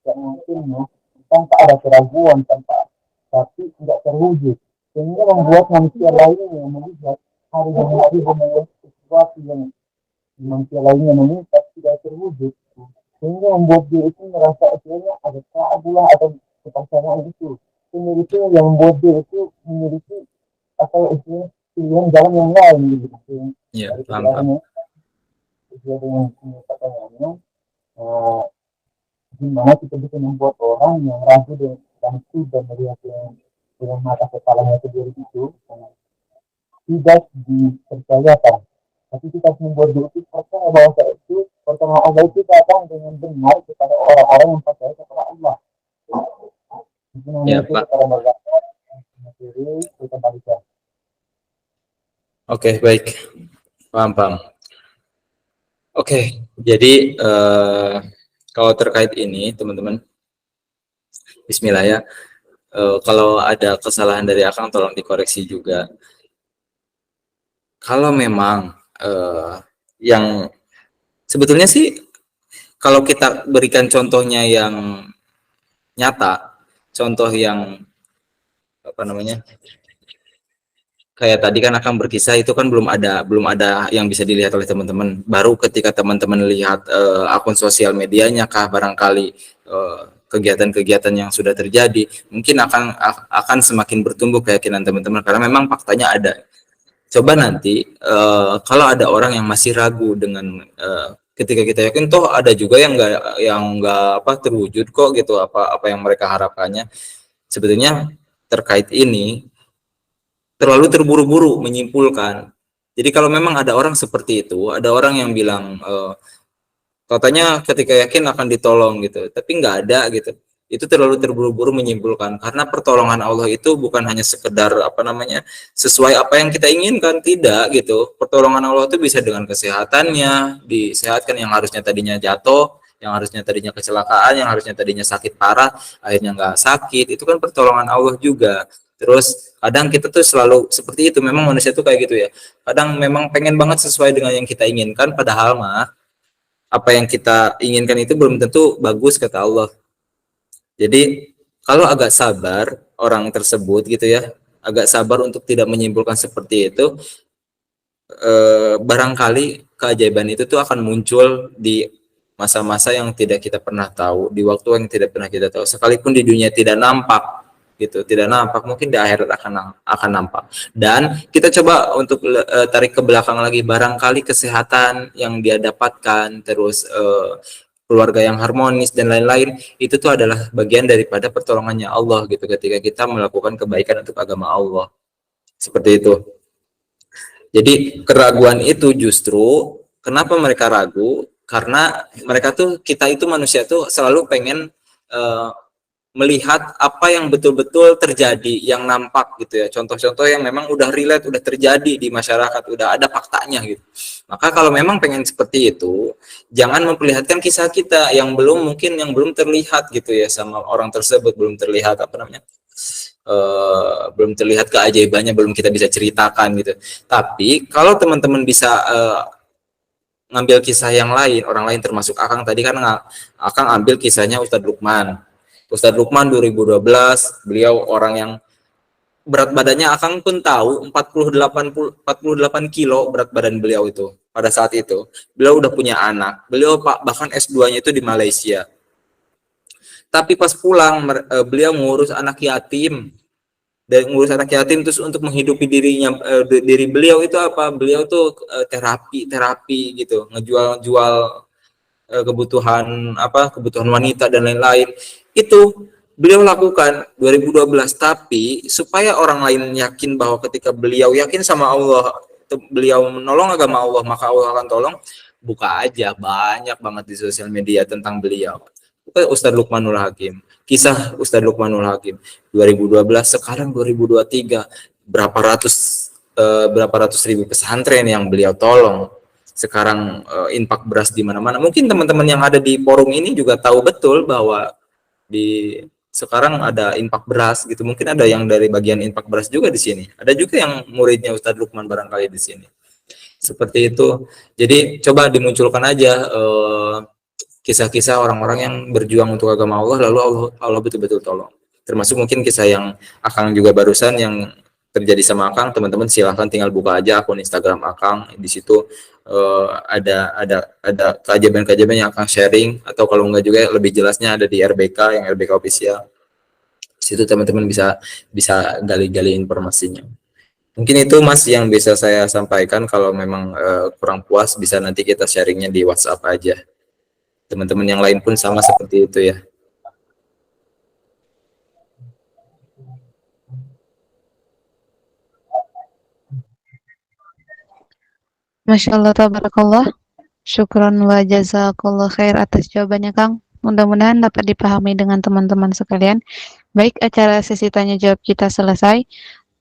yang mungkinnya tanpa ada keraguan, tapi tidak terwujud, sehingga membuat manusia lainnya melihat hari demi hari membuat sesuatu yang manusia lainnya meminta tidak terwujud, sehingga membuat dia itu merasa akhirnya ada keadilan atau kepasangan itu, sehingga itu yang membuat dia itu memiliki atau istilahnya pilihan jalan yang lain gitu. Ya, Dari paham. sesuai dengan pertanyaannya, gimana kita bisa membuat orang yang ragu dan sudah melihat yang dengan mata kepalanya sendiri itu tidak dipercayakan, tapi kita harus membuat diri itu percaya bahwa itu pertolongan Allah itu datang dengan benar kepada orang-orang yang percaya kepada Allah. Ya, Pak. Oke, baik. Paham. Oke, jadi kalau terkait ini, teman-teman, Bismillah ya. Kalau ada kesalahan dari Akang, tolong dikoreksi juga. Kalau memang yang sebetulnya sih, kalau kita berikan contohnya yang nyata, contoh yang kayak tadi kan akan berkisah itu kan belum ada yang bisa dilihat oleh teman-teman. Baru ketika teman-teman lihat akun sosial medianya kah barangkali kegiatan-kegiatan yang sudah terjadi, mungkin akan semakin bertumbuh keyakinan teman-teman karena memang faktanya ada. Coba nanti kalau ada orang yang masih ragu dengan ketika kita yakin toh ada juga yang nggak terwujud kok gitu apa yang mereka harapkannya. Sebetulnya terkait ini terlalu terburu-buru menyimpulkan. Jadi kalau memang ada orang seperti itu, ada orang yang bilang katanya ketika yakin akan ditolong gitu, tapi nggak ada gitu. Itu terlalu terburu-buru menyimpulkan karena pertolongan Allah itu bukan hanya sekedar sesuai apa yang kita inginkan, tidak gitu. Pertolongan Allah itu bisa dengan kesehatannya, disehatkan yang harusnya tadinya jatuh, yang harusnya tadinya kecelakaan, yang harusnya tadinya sakit parah, akhirnya nggak sakit. Itu kan pertolongan Allah juga. Terus kadang kita tuh selalu seperti itu, memang manusia tuh kayak gitu ya. Kadang memang pengen banget sesuai dengan yang kita inginkan, padahal mah apa yang kita inginkan itu belum tentu bagus kata Allah. Jadi kalau agak sabar orang tersebut gitu ya, agak sabar untuk tidak menyimpulkan seperti itu, barangkali keajaiban itu tuh akan muncul di masa-masa yang tidak kita pernah tahu, di waktu yang tidak pernah kita tahu, sekalipun di dunia tidak nampak gitu, tidak nampak, mungkin di akhirat akan nampak. Dan kita coba untuk tarik ke belakang lagi, barangkali kesehatan yang dia dapatkan, terus keluarga yang harmonis dan lain-lain, itu tuh adalah bagian daripada pertolongannya Allah gitu ketika kita melakukan kebaikan untuk agama Allah. Seperti itu. Jadi keraguan itu justru kenapa mereka ragu? Karena mereka tuh, kita itu manusia tuh selalu pengen melihat apa yang betul-betul terjadi, yang nampak gitu ya, contoh-contoh yang memang udah relate, udah terjadi di masyarakat, udah ada faktanya gitu. Maka kalau memang pengen seperti itu, jangan memperlihatkan kisah kita yang belum terlihat gitu ya sama orang tersebut, belum terlihat belum terlihat keajaibannya, belum kita bisa ceritakan gitu. Tapi kalau teman-teman bisa ngambil kisah yang lain, orang lain termasuk Akang tadi kan Akang ambil kisahnya Ustadz Lukman 2012, beliau orang yang berat badannya Akang pun tahu 48 kilo berat badan beliau itu pada saat itu. Beliau udah punya anak, beliau bahkan S2-nya itu di Malaysia. Tapi pas pulang beliau ngurus anak yatim. Dan ngurus anak yatim terus untuk menghidupi diri beliau itu apa? Beliau tuh terapi gitu, ngejual kebutuhan wanita dan lain-lain. Itu beliau lakukan 2012, tapi supaya orang lain yakin bahwa ketika beliau yakin sama Allah, beliau menolong agama Allah, maka Allah akan tolong. Buka aja, banyak banget di sosial media tentang beliau. Ustadz Lukmanul Hakim, kisah Ustadz Lukmanul Hakim 2012, sekarang 2023, berapa ratus ribu pesantren yang beliau tolong. Sekarang infak beras di mana-mana. Mungkin teman-teman yang ada di forum ini juga tahu betul bahwa di sekarang ada infak beras gitu, mungkin ada yang dari bagian infak beras juga di sini, ada juga yang muridnya Ustadz Lukman barangkali di sini, seperti itu. Jadi coba dimunculkan aja kisah-kisah orang-orang yang berjuang untuk agama Allah, lalu Allah betul-betul tolong. Termasuk mungkin kisah yang Akang juga barusan yang terjadi sama Akang, teman-teman silahkan tinggal buka aja akun Instagram Akang, di situ ada keajaiban-keajaiban yang Akang sharing, atau kalau enggak juga lebih jelasnya ada di RBK, yang RBK official. Di situ teman-teman bisa bisa gali-gali informasinya. Mungkin itu Mas yang bisa saya sampaikan. Kalau memang kurang puas, bisa nanti kita sharingnya di WhatsApp aja. Teman-teman yang lain pun sama seperti itu ya. Masya Allah, tabarakallah. Syukran wa jazakallah khair atas jawabannya, Kang. Mudah-mudahan dapat dipahami dengan teman-teman sekalian. Baik, acara sesi tanya jawab kita selesai.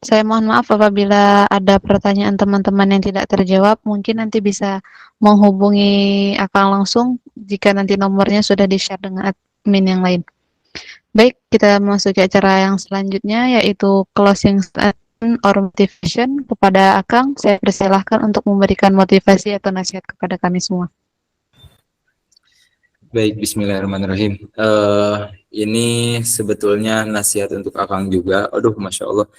Saya mohon maaf apabila ada pertanyaan teman-teman yang tidak terjawab. Mungkin nanti bisa menghubungi Akang langsung jika nanti nomornya sudah di-share dengan admin yang lain. Baik, kita masuk ke acara yang selanjutnya, yaitu closing statement or motivation. Kepada Akang, saya persilahkan untuk memberikan motivasi atau nasihat kepada kami semua. Baik, bismillahirrahmanirrahim. Ini sebetulnya nasihat untuk Akang juga. Aduh, Masya Allah.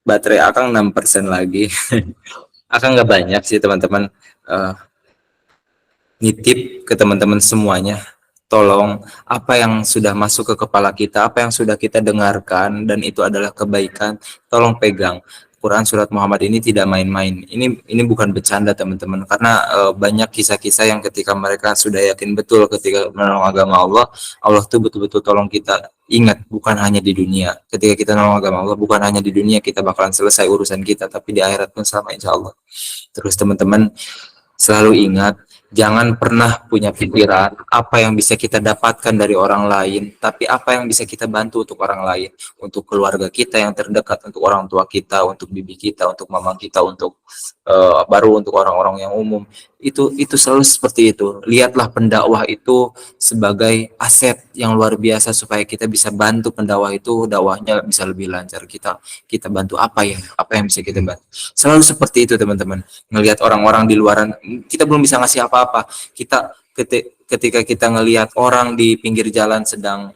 Baterai Akang 6% lagi. Akang nggak banyak sih teman-teman. Nitip ke teman-teman semuanya. Tolong, apa yang sudah masuk ke kepala kita, apa yang sudah kita dengarkan, dan itu adalah kebaikan, tolong pegang. Quran Surat Muhammad ini tidak main-main. Ini bukan bercanda teman-teman, karena banyak kisah-kisah yang ketika mereka sudah yakin betul ketika menolong agama Allah, Allah tuh betul-betul tolong kita. Ingat, bukan hanya di dunia. Ketika kita menolong agama Allah, bukan hanya di dunia kita bakalan selesai urusan kita, tapi di akhirat pun sama insya Allah. Terus teman-teman selalu ingat, jangan pernah punya pikiran apa yang bisa kita dapatkan dari orang lain, tapi apa yang bisa kita bantu untuk orang lain, untuk keluarga kita yang terdekat, untuk orang tua kita, untuk bibi kita, untuk mama kita, untuk baru untuk orang-orang yang umum. Itu selalu seperti itu. Lihatlah pendakwah itu sebagai aset yang luar biasa supaya kita bisa bantu pendakwah itu, dakwahnya bisa lebih lancar. Kita bantu apa ya? Apa yang bisa kita bantu? Selalu seperti itu teman-teman. Ngelihat orang-orang di luaran, kita belum bisa ngasih apa-apa. Ketika kita ngelihat orang di pinggir jalan sedang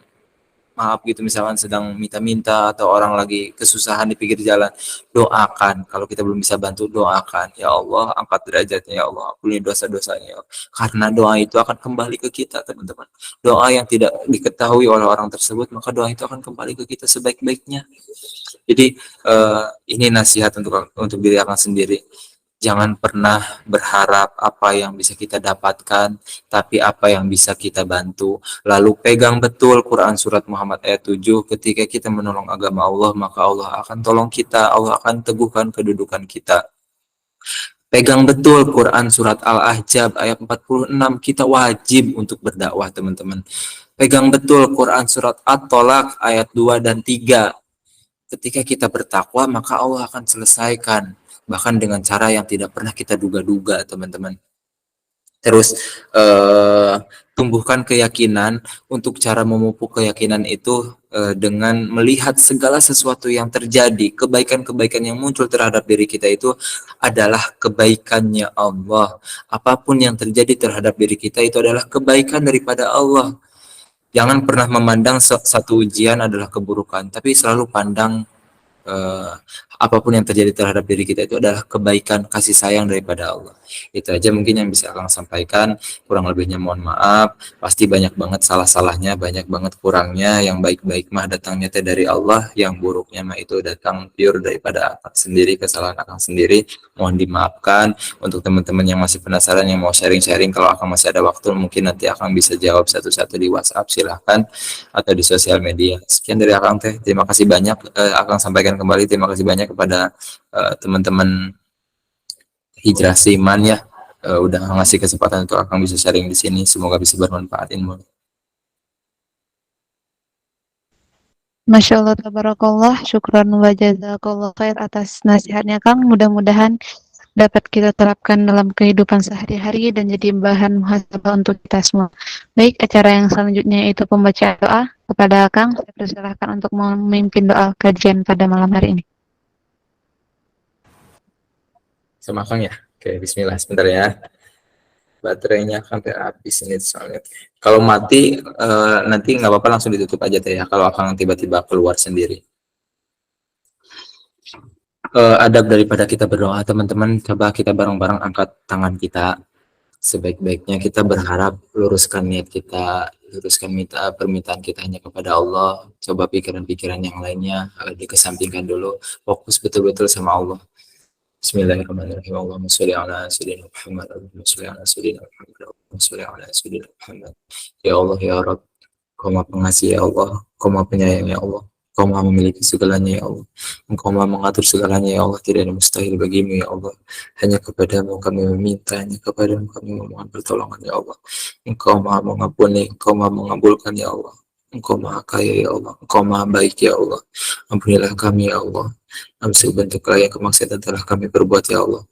maaf gitu, misalkan sedang minta-minta, atau orang lagi kesusahan di pinggir jalan, doakan. Kalau kita belum bisa bantu, doakan. Ya Allah, angkat derajatnya, ya Allah, ampuni dosa-dosanya, ya Allah. Karena doa itu akan kembali ke kita teman-teman. Doa yang tidak diketahui oleh orang tersebut, maka doa itu akan kembali ke kita sebaik-baiknya. Jadi ini nasihat untuk diri akan sendiri. Jangan pernah berharap apa yang bisa kita dapatkan, tapi apa yang bisa kita bantu. Lalu pegang betul Quran Surat Muhammad ayat 7, ketika kita menolong agama Allah, maka Allah akan tolong kita, Allah akan teguhkan kedudukan kita. Pegang betul Quran Surat Al-Ahzab ayat 46, kita wajib untuk berdakwah teman-teman. Pegang betul Quran Surat At-Tolak ayat 2 dan 3. Ketika kita bertakwa, maka Allah akan selesaikan, bahkan dengan cara yang tidak pernah kita duga-duga teman-teman. Terus tumbuhkan keyakinan. Untuk cara memupuk keyakinan itu dengan melihat segala sesuatu yang terjadi, kebaikan-kebaikan yang muncul terhadap diri kita itu adalah kebaikannya Allah. Apapun yang terjadi terhadap diri kita itu adalah kebaikan daripada Allah. Jangan pernah memandang satu ujian adalah keburukan, tapi selalu pandang apapun yang terjadi terhadap diri kita itu adalah kebaikan, kasih sayang daripada Allah. Itu aja mungkin yang bisa Akang sampaikan. Kurang lebihnya mohon maaf. Pasti banyak banget salah-salahnya, banyak banget kurangnya. Yang baik-baik mah datangnya teh dari Allah, yang buruknya mah itu datang pure daripada Akang sendiri, kesalahan Akang sendiri. Mohon dimaafkan. Untuk teman-teman yang masih penasaran, yang mau sharing-sharing, kalau Akang masih ada waktu, mungkin nanti Akang bisa jawab satu-satu di WhatsApp, silahkan, atau di sosial media. Sekian dari Akang teh. Terima kasih banyak. Akang sampaikan kembali terima kasih banyak kepada teman-teman Hijrah Siman ya, udah ngasih kesempatan untuk Akang bisa sharing di sini. Semoga bisa bermanfaat ilmu. Masya Allah, tabarakallah. Syukran wa jazakallah khair atas nasihatnya, Kang. Mudah-mudahan dapat kita terapkan dalam kehidupan sehari-hari dan jadi bahan muhasabah untuk kita semua. Baik, acara yang selanjutnya yaitu pembacaan doa. Kepada Kang, saya persilahkan untuk memimpin doa kajian pada malam hari ini. Sama Kang ya. Oke, bismillah sebentar ya. Baterainya hampir habis ini soalnya. Kalau mati nanti nggak apa-apa langsung ditutup aja teh ya. Kalau Akang tiba-tiba keluar sendiri. Adab daripada kita berdoa, teman-teman, coba kita bareng-bareng angkat tangan kita. Sebaik-baiknya kita berharap luruskan niat kita, luruskan permintaan kita hanya kepada Allah. Coba pikiran-pikiran yang lainnya dikesampingkan dulu, fokus betul-betul sama Allah. Bismillahirrahmanirrahim. Allahumma sholli ala sayyidina Muhammad, Allahumma sholli ala sayyidina Muhammad, Allahumma sholli ala sayyidina Muhammad. Ya Allah ya Rabb, Kau Maha Pengasih ya Allah, Kau Maha Penyayang ya Allah, Kau Maha memiliki segalanya ya Allah, Engkau Maha mengatur segalanya ya Allah, tidak ada mustahil bagimu ya Allah. Hanya kepadamu kami meminta, hanya kepadamu kami memohon pertolongan ya Allah. Engkau Maha mengampuni, Engkau Maha mengabulkan ya Allah. Engkau Maha Kaya ya Allah, Engkau Maha Baik ya Allah. Ampunilah kami ya Allah. Segala bentuk yang kemaksiatan telah kami perbuat ya Allah.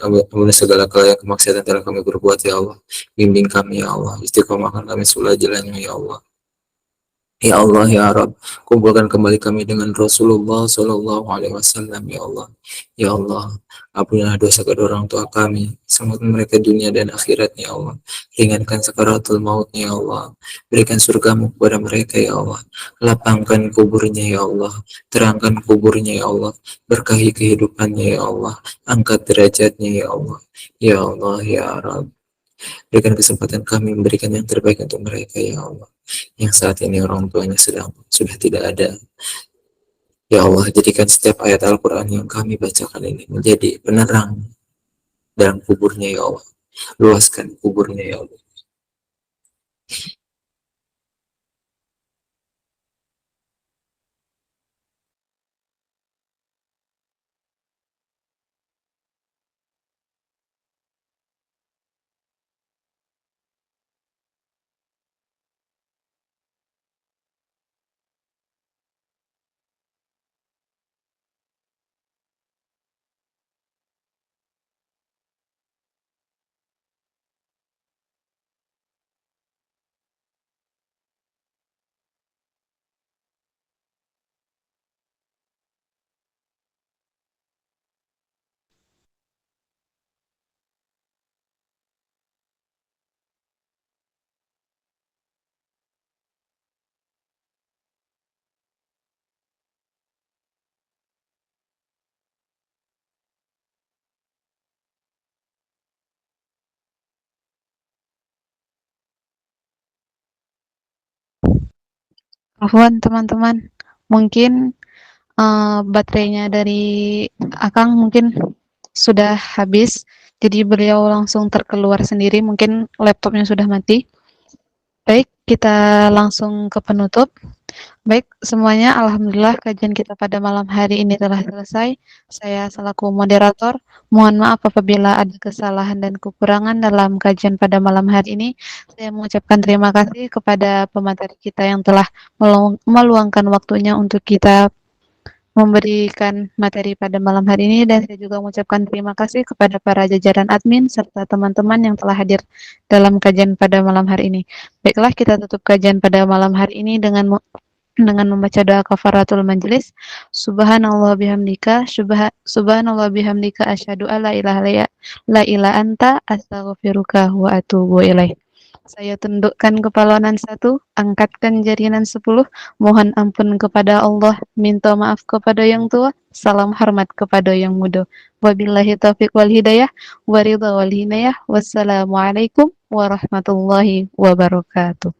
Ampuni segala yang kemaksiatan telah kami perbuat ya Allah. Bimbing kami ya Allah, istiqomahkan kami sulai jalannya ya Allah. Ya Allah ya Rabb, kumpulkan kembali kami dengan Rasulullah Sallallahu Alaihi Wasallam ya Allah. Ya Allah, ampunilah dosa kedua orang tua kami, selamatkan mereka dunia dan akhirat ya Allah. Ringankan sakaratul mautnya ya Allah. Berikan surgamu kepada mereka ya Allah. Lapangkan kuburnya ya Allah. Terangkan kuburnya ya Allah. Berkahi kehidupannya ya Allah. Angkat derajatnya ya Allah. Ya Allah ya Rabb. Berikan kesempatan kami memberikan yang terbaik untuk mereka ya Allah, yang saat ini orang tuanya sudah tidak ada. Ya Allah, jadikan setiap ayat Al-Quran yang kami bacakan ini menjadi penerang dalam kuburnya ya Allah. Luaskan kuburnya ya Allah. Afwan teman-teman, mungkin baterainya dari Akang mungkin sudah habis, jadi beliau langsung terkeluar sendiri, mungkin laptopnya sudah mati. Baik, kita langsung ke penutup. Baik, semuanya alhamdulillah kajian kita pada malam hari ini telah selesai. Saya selaku moderator, mohon maaf apabila ada kesalahan dan kekurangan dalam kajian pada malam hari ini. Saya mengucapkan terima kasih kepada pemateri kita yang telah meluangkan waktunya untuk kita memberikan materi pada malam hari ini, dan saya juga mengucapkan terima kasih kepada para jajaran admin serta teman-teman yang telah hadir dalam kajian pada malam hari ini. Baiklah, kita tutup kajian pada malam hari ini dengan membaca doa kafaratul majelis. Subhanallah bihamdika subhanallah bihamdika asyhadu alla ilaha illa anta astaghfiruka wa atubu ilaih. Saya tundukkan kepala nan 1, angkatkan jari nan 10, mohon ampun kepada Allah, minta maaf kepada yang tua, salam hormat kepada yang muda. Wabillahi taufiq wal hidayah, waridha wal hinayah, wassalamualaikum warahmatullahi wabarakatuh.